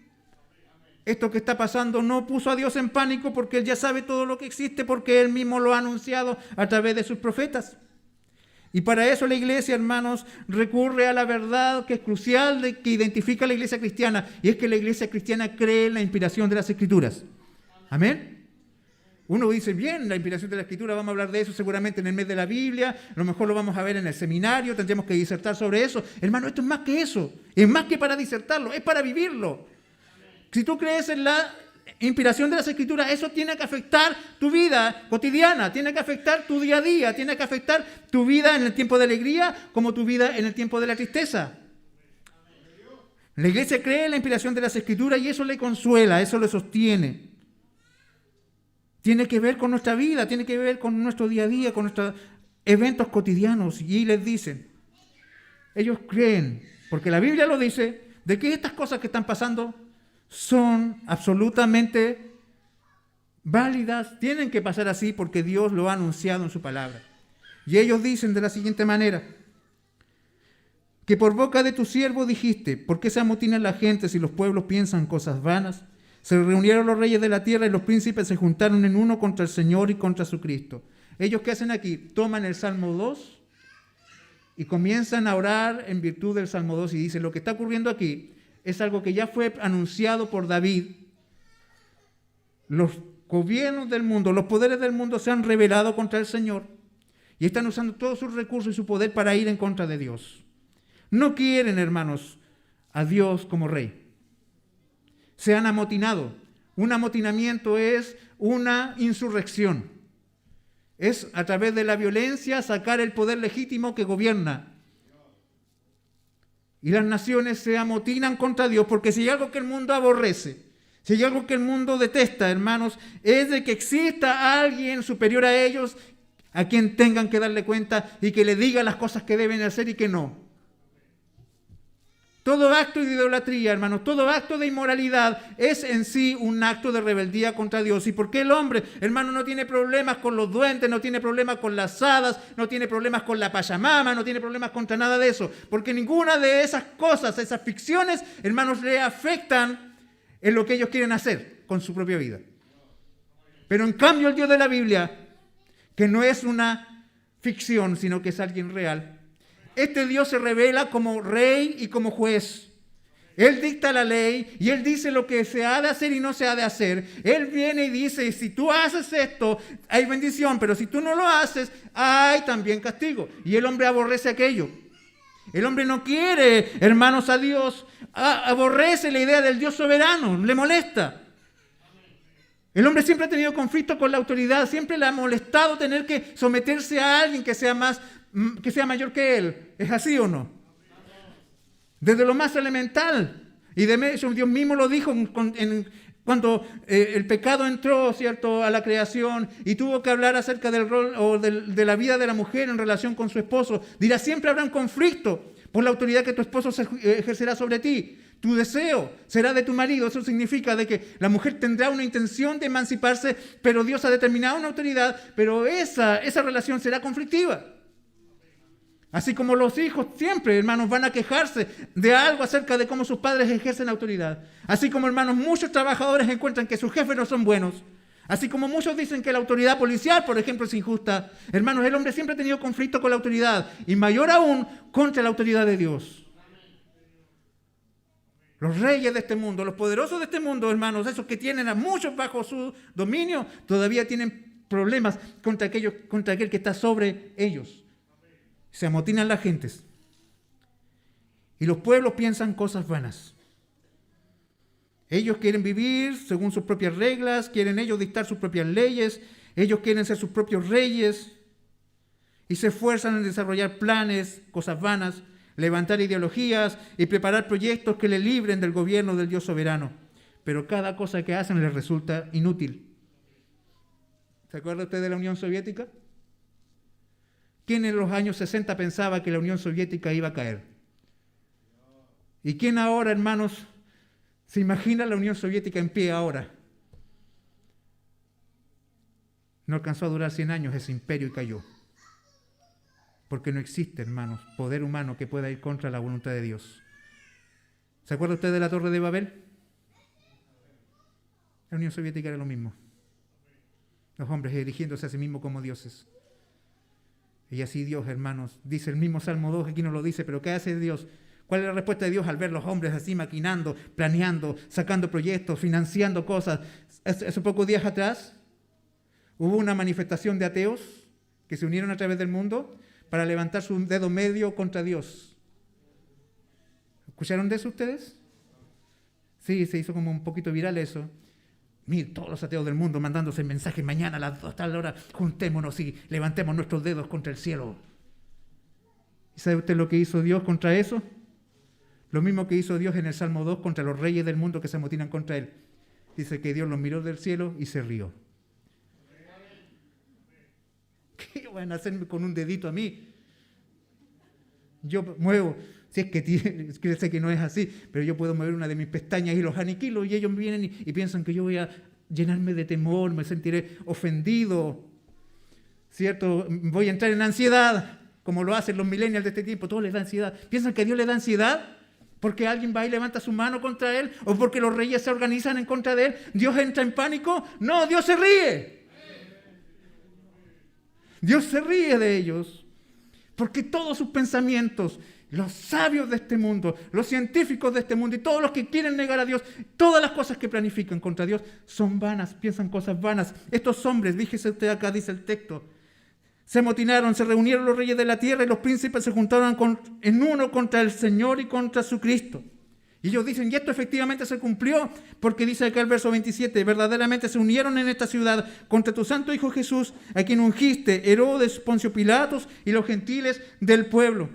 Esto que está pasando no puso a Dios en pánico, porque Él ya sabe todo lo que existe, porque Él mismo lo ha anunciado a través de sus profetas. Y para eso la iglesia, hermanos, recurre a la verdad que es crucial, que identifica a la iglesia cristiana, y es que la iglesia cristiana cree en la inspiración de las Escrituras. Amén. Uno dice, bien, la inspiración de la Escritura, vamos a hablar de eso seguramente en el mes de la Biblia, a lo mejor lo vamos a ver en el seminario, tendremos que disertar sobre eso. Hermano, esto es más que eso, es más que para disertarlo, es para vivirlo. Si tú crees en la inspiración de las Escrituras, eso tiene que afectar tu vida cotidiana, tiene que afectar tu día a día, tiene que afectar tu vida en el tiempo de alegría como tu vida en el tiempo de la tristeza. La iglesia cree en la inspiración de las Escrituras y eso le consuela, eso le sostiene. Tiene que ver con nuestra vida, tiene que ver con nuestro día a día, con nuestros eventos cotidianos. Y les dicen, ellos creen, porque la Biblia lo dice, de que estas cosas que están pasando son absolutamente válidas, tienen que pasar así porque Dios lo ha anunciado en su palabra. Y ellos dicen de la siguiente manera, que por boca de tu siervo dijiste, ¿por qué se amotinan la gente si los pueblos piensan cosas vanas? Se reunieron los reyes de la tierra y los príncipes se juntaron en uno contra el Señor y contra su Cristo. ¿Ellos qué hacen aquí? Toman el Salmo 2 y comienzan a orar en virtud del Salmo 2 y dicen, lo que está ocurriendo aquí es algo que ya fue anunciado por David. Los gobiernos del mundo, los poderes del mundo se han rebelado contra el Señor y están usando todos sus recursos y su poder para ir en contra de Dios. No quieren, hermanos, a Dios como rey. Se han amotinado. Un amotinamiento es una insurrección. Es a través de la violencia sacar el poder legítimo que gobierna. Y las naciones se amotinan contra Dios porque si hay algo que el mundo aborrece, si hay algo que el mundo detesta, hermanos, es de que exista alguien superior a ellos a quien tengan que darle cuenta y que le diga las cosas que deben hacer y que no. Todo acto de idolatría, hermanos, todo acto de inmoralidad es en sí un acto de rebeldía contra Dios. ¿Y por qué el hombre, hermano, no tiene problemas con los duendes, no tiene problemas con las hadas, no tiene problemas con la pachamama, no tiene problemas contra nada de eso? Porque ninguna de esas cosas, esas ficciones, hermanos, le afectan en lo que ellos quieren hacer con su propia vida. Pero en cambio el Dios de la Biblia, que no es una ficción, sino que es alguien real, este Dios se revela como rey y como juez. Él dicta la ley y Él dice lo que se ha de hacer y no se ha de hacer. Él viene y dice, si tú haces esto, hay bendición, pero si tú no lo haces, hay también castigo. Y el hombre aborrece aquello. El hombre no quiere, hermanos, a Dios. Aborrece la idea del Dios soberano, le molesta. El hombre siempre ha tenido conflicto con la autoridad, siempre le ha molestado tener que someterse a alguien que sea mayor que él. ¿Es así o no? Desde lo más elemental. Y de hecho Dios mismo lo dijo cuando el pecado entró, ¿cierto?, a la creación y tuvo que hablar acerca del rol o de la vida de la mujer en relación con su esposo. Dirá, siempre habrá un conflicto por la autoridad que tu esposo ejercerá sobre ti. Tu deseo será de tu marido. Eso significa de que la mujer tendrá una intención de emanciparse, pero Dios ha determinado una autoridad, pero esa relación será conflictiva. Así como los hijos siempre, hermanos, van a quejarse de algo acerca de cómo sus padres ejercen autoridad. Así como, hermanos, muchos trabajadores encuentran que sus jefes no son buenos. Así como muchos dicen que la autoridad policial, por ejemplo, es injusta. Hermanos, el hombre siempre ha tenido conflicto con la autoridad y mayor aún contra la autoridad de Dios. Los reyes de este mundo, los poderosos de este mundo, hermanos, esos que tienen a muchos bajo su dominio, todavía tienen problemas contra aquel que está sobre ellos. Se amotinan las gentes. Y los pueblos piensan cosas vanas. Ellos quieren vivir según sus propias reglas, quieren ellos dictar sus propias leyes, ellos quieren ser sus propios reyes y se esfuerzan en desarrollar planes, cosas vanas, levantar ideologías y preparar proyectos que le libren del gobierno del Dios soberano. Pero cada cosa que hacen les resulta inútil. ¿Se acuerda usted de la Unión Soviética? ¿Quién en los años 60 pensaba que la Unión Soviética iba a caer? ¿Y quién ahora, hermanos, se imagina la Unión Soviética en pie ahora? No alcanzó a durar 100 años ese imperio y cayó. Porque no existe, hermanos, poder humano que pueda ir contra la voluntad de Dios. ¿Se acuerda usted de la Torre de Babel? La Unión Soviética era lo mismo. Los hombres erigiéndose a sí mismos como dioses. Y así Dios, hermanos, dice el mismo Salmo 2, aquí no lo dice, pero ¿qué hace Dios? ¿Cuál es la respuesta de Dios al ver los hombres así maquinando, planeando, sacando proyectos, financiando cosas? Hace pocos días atrás hubo una manifestación de ateos que se unieron a través del mundo para levantar su dedo medio contra Dios. ¿Escucharon de eso ustedes? Sí, se hizo como un poquito viral eso. Miren, todos los ateos del mundo mandándose mensajes mañana a las 2 tal hora, juntémonos y levantemos nuestros dedos contra el cielo. ¿Y sabe usted lo que hizo Dios contra eso? Lo mismo que hizo Dios en el Salmo 2 contra los reyes del mundo que se amotinan contra Él. Dice que Dios los miró del cielo y se rió. ¿Qué van a hacerme con un dedito a mí? Yo muevo, si es que sé que no es así, pero yo puedo mover una de mis pestañas y los aniquilo y ellos vienen y piensan que yo voy a llenarme de temor, me sentiré ofendido, ¿cierto? Voy a entrar en ansiedad, como lo hacen los millennials de este tiempo, todo les da ansiedad. ¿Piensan que a Dios le da ansiedad? ¿Porque alguien va y levanta su mano contra Él? ¿O porque los reyes se organizan en contra de Él? ¿Dios entra en pánico? No, Dios se ríe. Dios se ríe de ellos. Porque todos sus pensamientos, los sabios de este mundo, los científicos de este mundo y todos los que quieren negar a Dios, todas las cosas que planifican contra Dios son vanas, piensan cosas vanas. Estos hombres, fíjese usted acá, dice el texto, se amotinaron, se reunieron los reyes de la tierra y los príncipes se juntaron en uno contra el Señor y contra su Cristo. Y ellos dicen, y esto efectivamente se cumplió, porque dice acá el verso 27, verdaderamente se unieron en esta ciudad contra tu santo Hijo Jesús, a quien ungiste, Herodes, Poncio Pilatos y los gentiles del pueblo.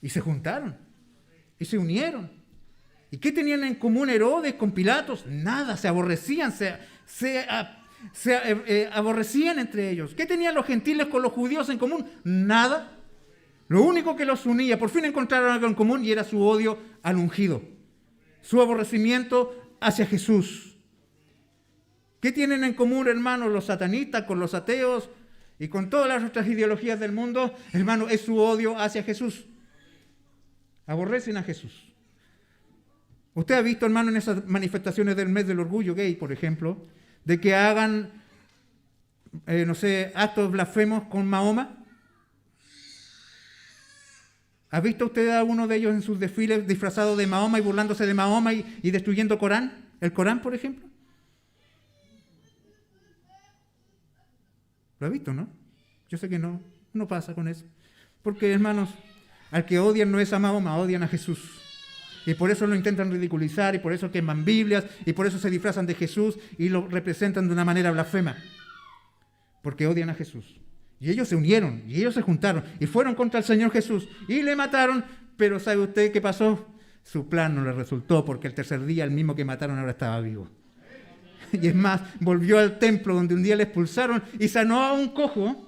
Y se juntaron, y se unieron. ¿Y qué tenían en común Herodes con Pilatos? Nada, se aborrecían, se aborrecían entre ellos. ¿Qué tenían los gentiles con los judíos en común? Nada. Lo único que los unía, por fin encontraron algo en común y era su odio al ungido, su aborrecimiento hacia Jesús. ¿Qué tienen en común, hermanos, los satanistas con los ateos y con todas las otras ideologías del mundo? Hermano, es su odio hacia Jesús. Aborrecen a Jesús. Usted ha visto, hermano, en esas manifestaciones del mes del orgullo gay, por ejemplo, de que hagan, actos blasfemos con Mahoma. ¿Ha visto usted a uno de ellos en sus desfiles disfrazado de Mahoma y burlándose de Mahoma y destruyendo el Corán, por ejemplo? ¿Lo ha visto, no? Yo sé que no pasa con eso. Porque, hermanos, al que odian no es a Mahoma, odian a Jesús. Y por eso lo intentan ridiculizar, y por eso queman Biblias, y por eso se disfrazan de Jesús y lo representan de una manera blasfema. Porque odian a Jesús. Y ellos se unieron, y ellos se juntaron, y fueron contra el Señor Jesús, y le mataron, pero ¿sabe usted qué pasó? Su plan no le resultó, porque el tercer día el mismo que mataron ahora estaba vivo. Y es más, volvió al templo donde un día le expulsaron y sanó a un cojo,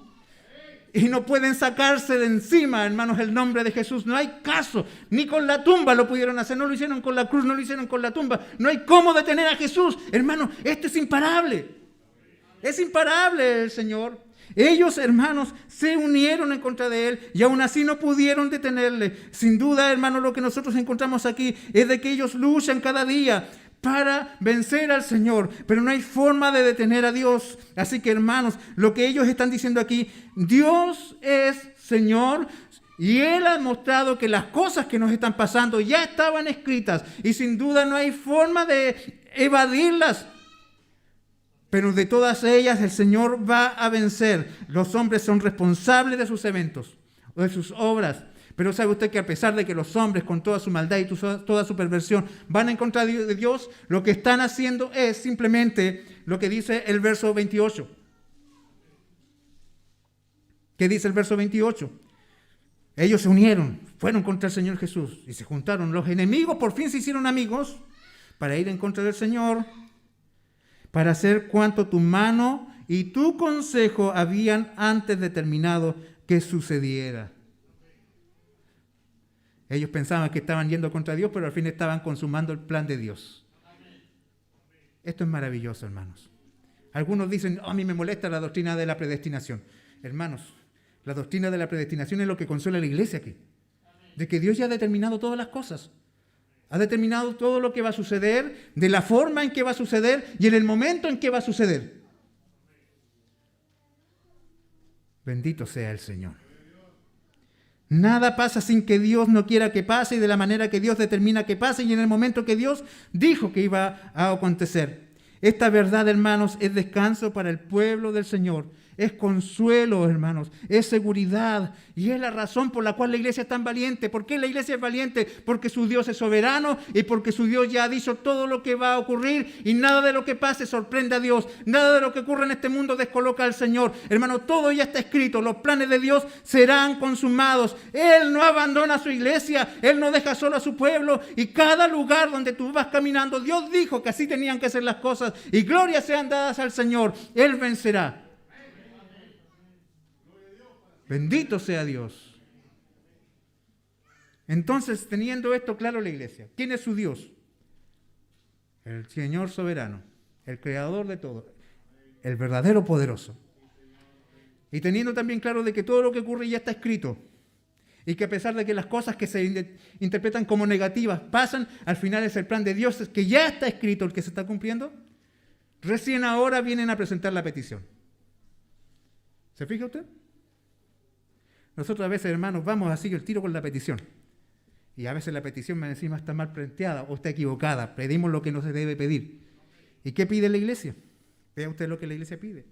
y no pueden sacarse de encima, hermanos, el nombre de Jesús. No hay caso, ni con la tumba lo pudieron hacer, no lo hicieron con la cruz, no lo hicieron con la tumba. No hay cómo detener a Jesús. Hermano, esto es imparable. Es imparable el Señor. Ellos, hermanos, se unieron en contra de Él y aún así no pudieron detenerle. Sin duda, hermanos, lo que nosotros encontramos aquí es de que ellos luchan cada día para vencer al Señor, pero no hay forma de detener a Dios. Así que, hermanos, lo que ellos están diciendo aquí, Dios es Señor y Él ha mostrado que las cosas que nos están pasando ya estaban escritas y sin duda no hay forma de evadirlas. Pero de todas ellas el Señor va a vencer. Los hombres son responsables de sus eventos o de sus obras. Pero sabe usted que a pesar de que los hombres con toda su maldad y toda su perversión van en contra de Dios, lo que están haciendo es simplemente lo que dice el verso 28. ¿Qué dice el verso 28? Ellos se unieron, fueron contra el Señor Jesús y se juntaron. Los enemigos por fin se hicieron amigos para ir en contra del Señor, para hacer cuanto tu mano y tu consejo habían antes determinado que sucediera. Ellos pensaban que estaban yendo contra Dios, pero al fin estaban consumando el plan de Dios. Esto es maravilloso, hermanos. Algunos dicen, a mí me molesta la doctrina de la predestinación. Hermanos, la doctrina de la predestinación es lo que consuela a la iglesia aquí. De que Dios ya ha determinado todas las cosas. Ha determinado todo lo que va a suceder, de la forma en que va a suceder y en el momento en que va a suceder. Bendito sea el Señor. Nada pasa sin que Dios no quiera que pase y de la manera que Dios determina que pase y en el momento que Dios dijo que iba a acontecer. Esta verdad, hermanos, es descanso para el pueblo del Señor. es consuelo, hermanos, es seguridad. Y es la razón por la cual la iglesia es tan valiente. ¿Por qué la iglesia es valiente? Porque su Dios es soberano y porque su Dios ya ha dicho todo lo que va a ocurrir y nada de lo que pase sorprende a Dios. Nada de lo que ocurre en este mundo descoloca al Señor. Hermano, todo ya está escrito. Los planes de Dios serán consumados. Él no abandona a su iglesia. Él no deja solo a su pueblo. Y cada lugar donde tú vas caminando, Dios dijo que así tenían que ser las cosas. Y gloria sean dadas al Señor. Él vencerá. Bendito sea Dios. Entonces, teniendo esto claro la iglesia, ¿quién es su Dios? El Señor soberano, el creador de todo, el verdadero poderoso. Y teniendo también claro de que todo lo que ocurre ya está escrito y que a pesar de que las cosas que se interpretan como negativas pasan, al final es el plan de Dios, es que ya está escrito el que se está cumpliendo. Recién ahora vienen a presentar la petición. ¿Se fija usted? Nosotros a veces, hermanos, vamos así el tiro con la petición. Y a veces la petición encima está mal planteada o está equivocada. Pedimos lo que no se debe pedir. ¿Y qué pide la iglesia? Vea usted lo que la iglesia pide.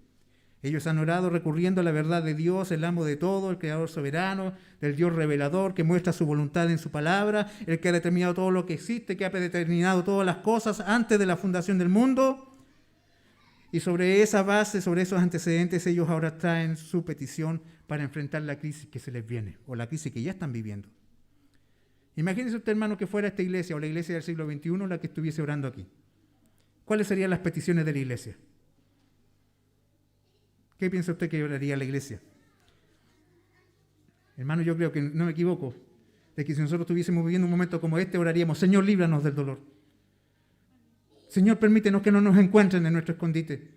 Ellos han orado recurriendo a la verdad de Dios, el amo de todo, el creador soberano, del Dios revelador que muestra su voluntad en su palabra, el que ha determinado todo lo que existe, que ha predeterminado todas las cosas antes de la fundación del mundo. Y sobre esa base, sobre esos antecedentes, ellos ahora traen su petición para enfrentar la crisis que se les viene, o la crisis que ya están viviendo. Imagínese usted, hermano, que fuera esta iglesia, o la iglesia del siglo XXI, la que estuviese orando aquí. ¿Cuáles serían las peticiones de la iglesia? ¿Qué piensa usted que oraría la iglesia? Hermano, yo creo que no me equivoco, de que si nosotros estuviésemos viviendo un momento como este, oraríamos: Señor, líbranos del dolor. Señor, permítenos que no nos encuentren en nuestro escondite.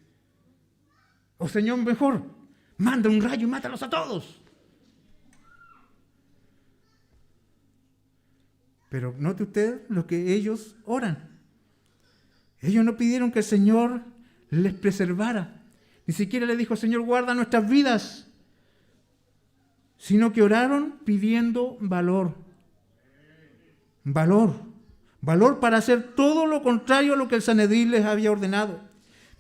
O Señor, mejor, manda un rayo y mátalos a todos. Pero note usted lo que ellos oran. Ellos no pidieron que el Señor les preservara. Ni siquiera le dijo: Señor, guarda nuestras vidas. Sino que oraron pidiendo valor. Valor. Valor para hacer todo lo contrario a lo que el Sanedrín les había ordenado.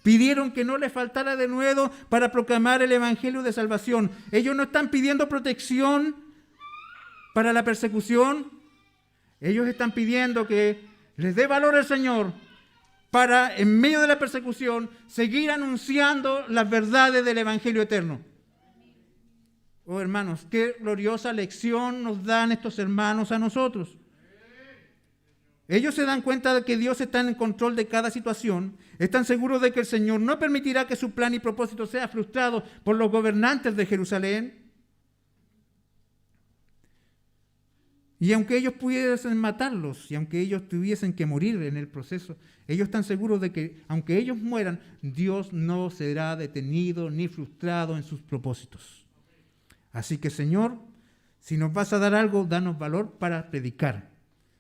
Pidieron que no les faltara de nuevo para proclamar el evangelio de salvación. Ellos no están pidiendo protección para la persecución. Ellos están pidiendo que les dé valor el Señor para, en medio de la persecución, seguir anunciando las verdades del evangelio eterno. Oh, hermanos, qué gloriosa lección nos dan estos hermanos a nosotros. Ellos se dan cuenta de que Dios está en control de cada situación. Están seguros de que el Señor no permitirá que su plan y propósito sea frustrado por los gobernantes de Jerusalén. Y aunque ellos pudiesen matarlos y aunque ellos tuviesen que morir en el proceso, ellos están seguros de que aunque ellos mueran, Dios no será detenido ni frustrado en sus propósitos. Así que, Señor, si nos vas a dar algo, danos valor para predicar.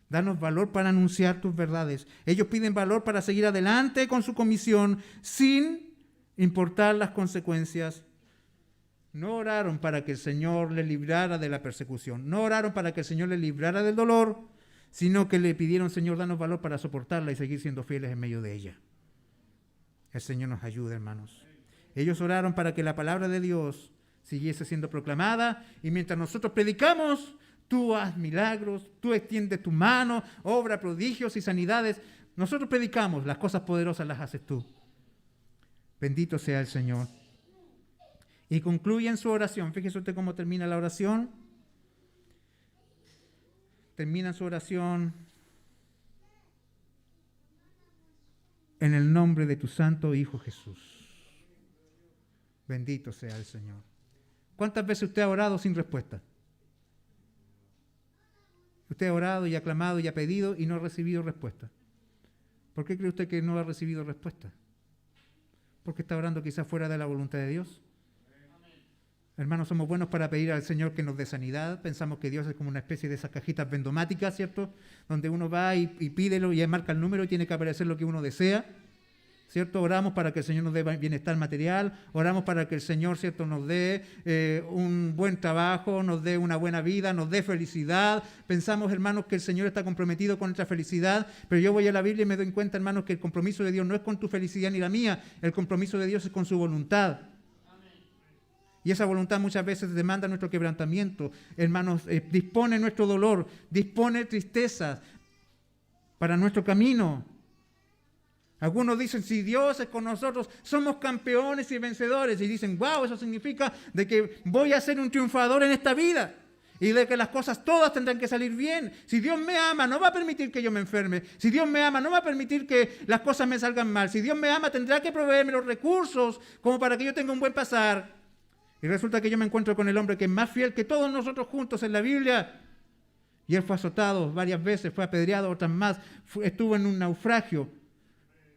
Danos valor para anunciar tus verdades. Ellos piden valor para seguir adelante con su comisión sin importar las consecuencias. No oraron para que el Señor les librara de la persecución. No oraron para que el Señor les librara del dolor, sino que le pidieron: Señor, danos valor para soportarla y seguir siendo fieles en medio de ella. El Señor nos ayude, hermanos. Ellos oraron para que la palabra de Dios siguiese siendo proclamada y mientras nosotros predicamos, tú haz milagros, tú extiendes tu mano, obra prodigios y sanidades. Nosotros predicamos, las cosas poderosas las haces tú. Bendito sea el Señor. Y concluyen su oración. Fíjese usted cómo termina la oración. Termina su oración: en el nombre de tu santo Hijo Jesús. Bendito sea el Señor. ¿Cuántas veces usted ha orado sin respuesta? Usted ha orado y ha clamado y ha pedido y no ha recibido respuesta. ¿Por qué cree usted que no ha recibido respuesta? Porque está orando quizás fuera de la voluntad de Dios. Hermanos, somos buenos para pedir al Señor que nos dé sanidad. Pensamos que Dios es como una especie de esas cajitas vendomáticas, ¿cierto? Donde uno va y pídelo y marca el número y tiene que aparecer lo que uno desea, ¿cierto? Oramos para que el Señor nos dé bienestar material, oramos para que el Señor, ¿cierto?, nos dé un buen trabajo, nos dé una buena vida, nos dé felicidad. Pensamos, hermanos, que el Señor está comprometido con nuestra felicidad, pero yo voy a la Biblia y me doy cuenta, hermanos, que el compromiso de Dios no es con tu felicidad ni la mía, el compromiso de Dios es con su voluntad. Y esa voluntad muchas veces demanda nuestro quebrantamiento. Hermanos, dispone nuestro dolor, dispone tristezas para nuestro camino. Algunos dicen, si Dios es con nosotros, somos campeones y vencedores. Y dicen, wow, eso significa de que voy a ser un triunfador en esta vida. Y de que las cosas todas tendrán que salir bien. Si Dios me ama, no va a permitir que yo me enferme. Si Dios me ama, no va a permitir que las cosas me salgan mal. Si Dios me ama, tendrá que proveerme los recursos como para que yo tenga un buen pasar. Y resulta que yo me encuentro con el hombre que es más fiel que todos nosotros juntos en la Biblia. Y él fue azotado varias veces, fue apedreado otras más, estuvo en un naufragio.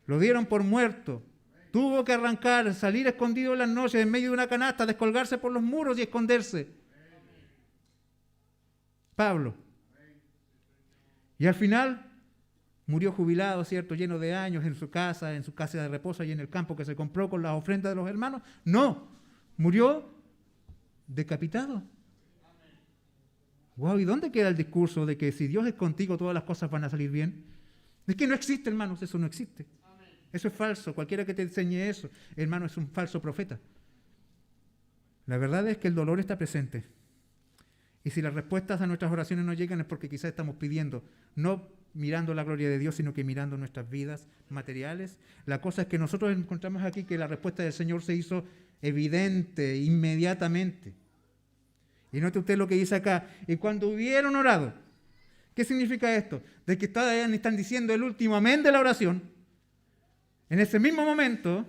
Lo dieron por muerto. Tuvo que arrancar, salir escondido en las noches en medio de una canasta, descolgarse por los muros y esconderse. Pablo. Y al final murió jubilado, ¿cierto? Lleno de años en su casa de reposo y en el campo que se compró con las ofrendas de los hermanos. No, murió decapitado. Wow, ¿y dónde queda el discurso de que si Dios es contigo todas las cosas van a salir bien? Es que no existe, hermanos, eso no existe. Eso es falso. Cualquiera que te enseñe eso, hermano, es un falso profeta. La verdad es que el dolor está presente. Y si las respuestas a nuestras oraciones no llegan es porque quizás estamos pidiendo, no mirando la gloria de Dios, sino que mirando nuestras vidas materiales. La cosa es que nosotros encontramos aquí que la respuesta del Señor se hizo evidente, inmediatamente. Y note usted lo que dice acá. Y cuando hubieron orado, ¿qué significa esto? De que están diciendo el último amén de la oración. En ese mismo momento,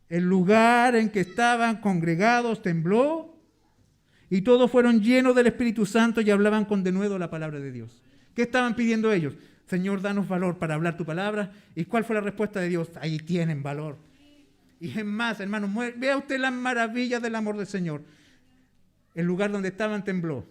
el lugar en que estaban congregados tembló y todos fueron llenos del Espíritu Santo y hablaban con denuedo la palabra de Dios. ¿Qué estaban pidiendo ellos? Señor, danos valor para hablar tu palabra. ¿Y cuál fue la respuesta de Dios? Ahí tienen valor. Y es más, hermanos, vea usted las maravillas del amor del Señor. El lugar donde estaban tembló.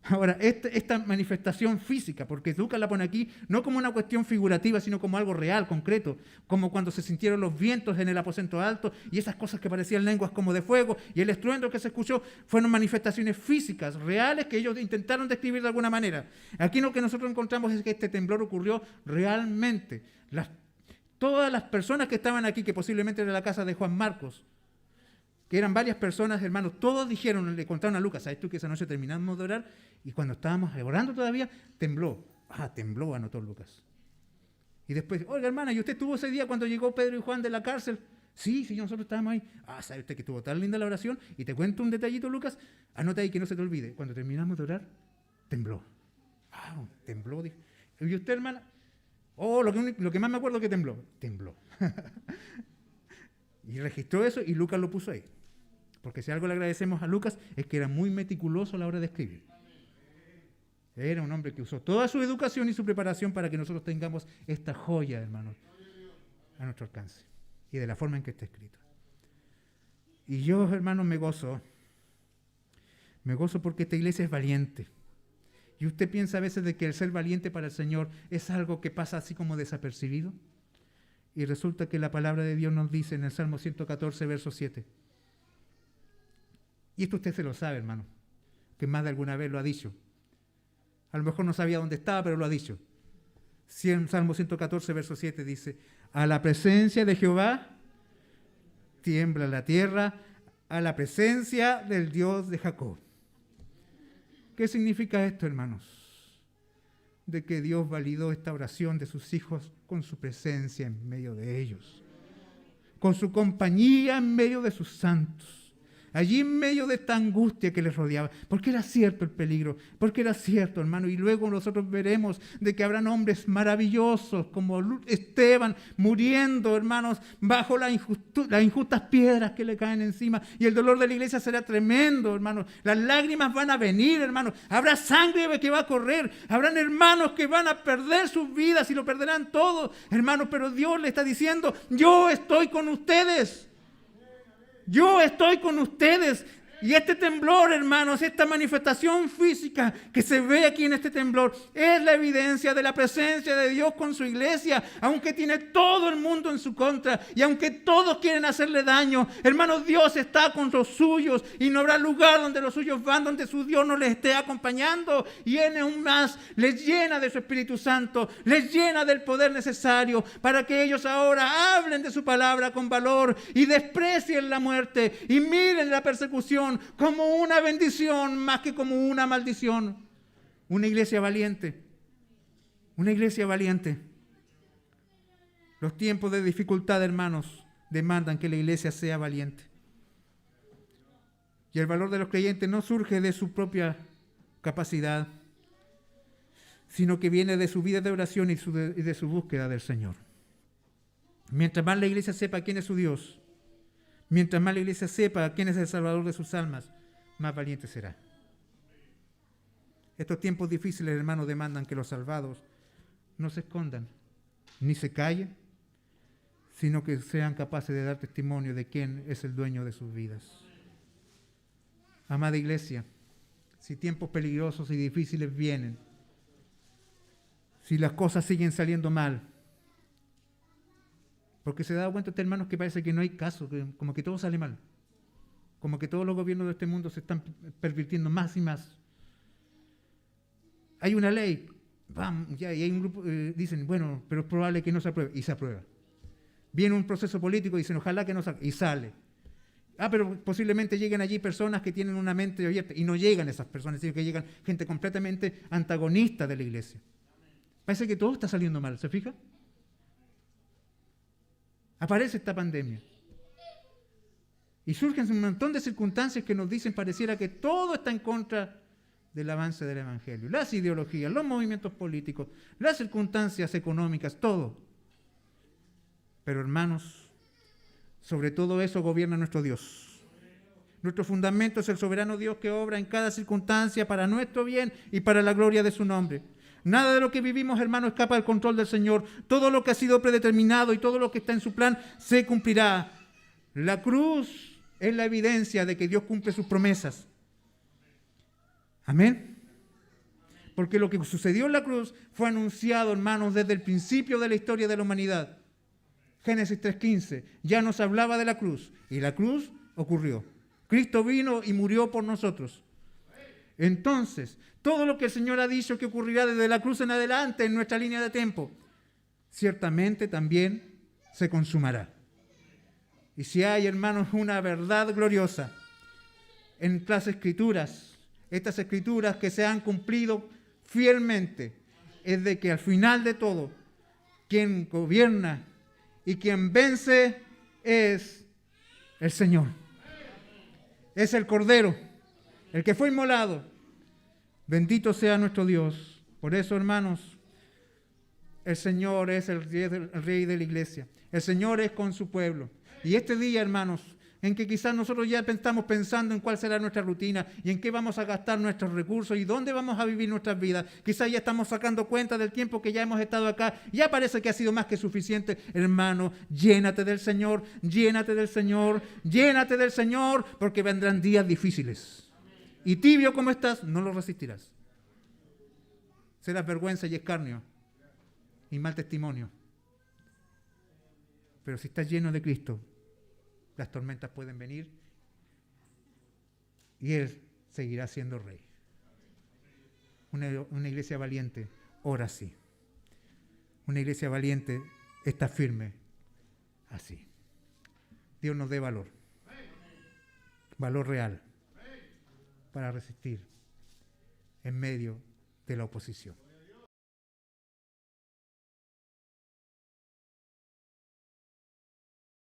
Ahora, esta manifestación física, porque Lucas la pone aquí, no como una cuestión figurativa, sino como algo real, concreto, como cuando se sintieron los vientos en el aposento alto y esas cosas que parecían lenguas como de fuego y el estruendo que se escuchó, fueron manifestaciones físicas, reales, que ellos intentaron describir de alguna manera. Aquí lo que nosotros encontramos es que este temblor ocurrió realmente. Todas las personas que estaban aquí, que posiblemente era la casa de Juan Marcos, que eran varias personas, hermanos, todos dijeron, le contaron a Lucas, ¿sabes tú que esa noche terminamos de orar? Y cuando estábamos orando todavía, tembló. Tembló, anotó Lucas. Y después, oiga hermana, ¿y usted estuvo ese día cuando llegó Pedro y Juan de la cárcel? Sí, nosotros estábamos ahí. ¿Sabe usted que estuvo tan linda la oración? Y te cuento un detallito, Lucas, anota ahí que no se te olvide. Cuando terminamos de orar, tembló. Tembló. Dije. ¿Y usted, hermana? Lo que más me acuerdo es que tembló. Tembló. Y registró eso y Lucas lo puso ahí. Porque si algo le agradecemos a Lucas es que era muy meticuloso a la hora de escribir. Era un hombre que usó toda su educación y su preparación para que nosotros tengamos esta joya, hermanos, a nuestro alcance. Y de la forma en que está escrito. Y yo, hermanos, me gozo. Me gozo porque esta iglesia es valiente. Y usted piensa a veces de que el ser valiente para el Señor es algo que pasa así como desapercibido. Y resulta que la palabra de Dios nos dice en el Salmo 114, verso 7. Y esto usted se lo sabe, hermano, que más de alguna vez lo ha dicho. A lo mejor no sabía dónde estaba, pero lo ha dicho. Salmo 114, verso 7 dice, a la presencia de Jehová tiembla la tierra, a la presencia del Dios de Jacob. ¿Qué significa esto, hermanos? De que Dios validó esta oración de sus hijos con su presencia en medio de ellos, con su compañía en medio de sus santos, allí en medio de esta angustia que les rodeaba, porque era cierto el peligro, porque era cierto, hermano, y luego nosotros veremos de que habrán hombres maravillosos como Esteban muriendo, hermanos, bajo las injustas piedras que le caen encima, y el dolor de la iglesia será tremendo, hermanos, las lágrimas van a venir, hermanos, habrá sangre que va a correr, habrán hermanos que van a perder sus vidas y lo perderán todo, hermanos, pero Dios le está diciendo, yo estoy con ustedes. Yo estoy con ustedes. Y este temblor, hermanos, esta manifestación física que se ve aquí en este temblor, es la evidencia de la presencia de Dios con su iglesia, aunque tiene todo el mundo en su contra y aunque todos quieren hacerle daño. Hermanos, Dios está con los suyos y no habrá lugar donde los suyos van, donde su Dios no les esté acompañando. Y Él aún más les llena de su Espíritu Santo, les llena del poder necesario para que ellos ahora hablen de su palabra con valor y desprecien la muerte y miren la persecución como una bendición más que como una maldición. Una iglesia valiente. Una iglesia valiente. Los tiempos de dificultad, hermanos, demandan que la iglesia sea valiente. Y el valor de los creyentes no surge de su propia capacidad, sino que viene de su vida de oración y de su búsqueda del Señor. Mientras más la iglesia sepa quién es su Dios, mientras más la iglesia sepa quién es el Salvador de sus almas, más valiente será. Estos tiempos difíciles, hermanos, demandan que los salvados no se escondan, ni se callen, sino que sean capaces de dar testimonio de quién es el dueño de sus vidas. Amada iglesia, si tiempos peligrosos y difíciles vienen, si las cosas siguen saliendo mal, porque se da cuenta, hermanos, que parece que no hay caso, que como que todo sale mal. Como que todos los gobiernos de este mundo se están pervirtiendo más y más. Hay una ley, vamos, ya, y hay un grupo, dicen, bueno, pero es probable que no se apruebe, y se aprueba. Viene un proceso político y dicen, ojalá que no salga, y sale. Pero posiblemente lleguen allí personas que tienen una mente abierta, y no llegan esas personas, sino que llegan gente completamente antagonista de la iglesia. Parece que todo está saliendo mal, ¿se fija? Aparece esta pandemia. Y surgen un montón de circunstancias que nos dicen, pareciera que todo está en contra del avance del Evangelio. Las ideologías, los movimientos políticos, las circunstancias económicas, todo. Pero hermanos, sobre todo eso gobierna nuestro Dios. Nuestro fundamento es el soberano Dios que obra en cada circunstancia para nuestro bien y para la gloria de su nombre. Nada de lo que vivimos, hermano, escapa del control del Señor. Todo lo que ha sido predeterminado y todo lo que está en su plan se cumplirá. La cruz es la evidencia de que Dios cumple sus promesas. Amén. Porque lo que sucedió en la cruz fue anunciado, hermanos, desde el principio de la historia de la humanidad. Génesis 3:15 ya nos hablaba de la cruz y la cruz ocurrió. Cristo vino y murió por nosotros. Entonces, todo lo que el Señor ha dicho que ocurrirá desde la cruz en adelante en nuestra línea de tiempo, ciertamente también se consumará. Y si hay, hermanos, una verdad gloriosa en las Escrituras, estas Escrituras que se han cumplido fielmente, es de que al final de todo, quien gobierna y quien vence es el Señor. Es el Cordero, el que fue inmolado. Bendito sea nuestro Dios. Por eso, hermanos, el Señor es el Rey de la iglesia. El Señor es con su pueblo. Y este día, hermanos, en que quizás nosotros ya estamos pensando en cuál será nuestra rutina y en qué vamos a gastar nuestros recursos y dónde vamos a vivir nuestras vidas. Quizás ya estamos sacando cuenta del tiempo que ya hemos estado acá. Ya parece que ha sido más que suficiente. Hermano, llénate del Señor, llénate del Señor, llénate del Señor, porque vendrán días difíciles. Y tibio como estás, no lo resistirás. Serás vergüenza y escarnio y mal testimonio. Pero si estás lleno de Cristo, las tormentas pueden venir y Él seguirá siendo Rey. Una iglesia valiente ora así. Una iglesia valiente está firme así. Dios nos dé valor. Valor real para resistir en medio de la oposición.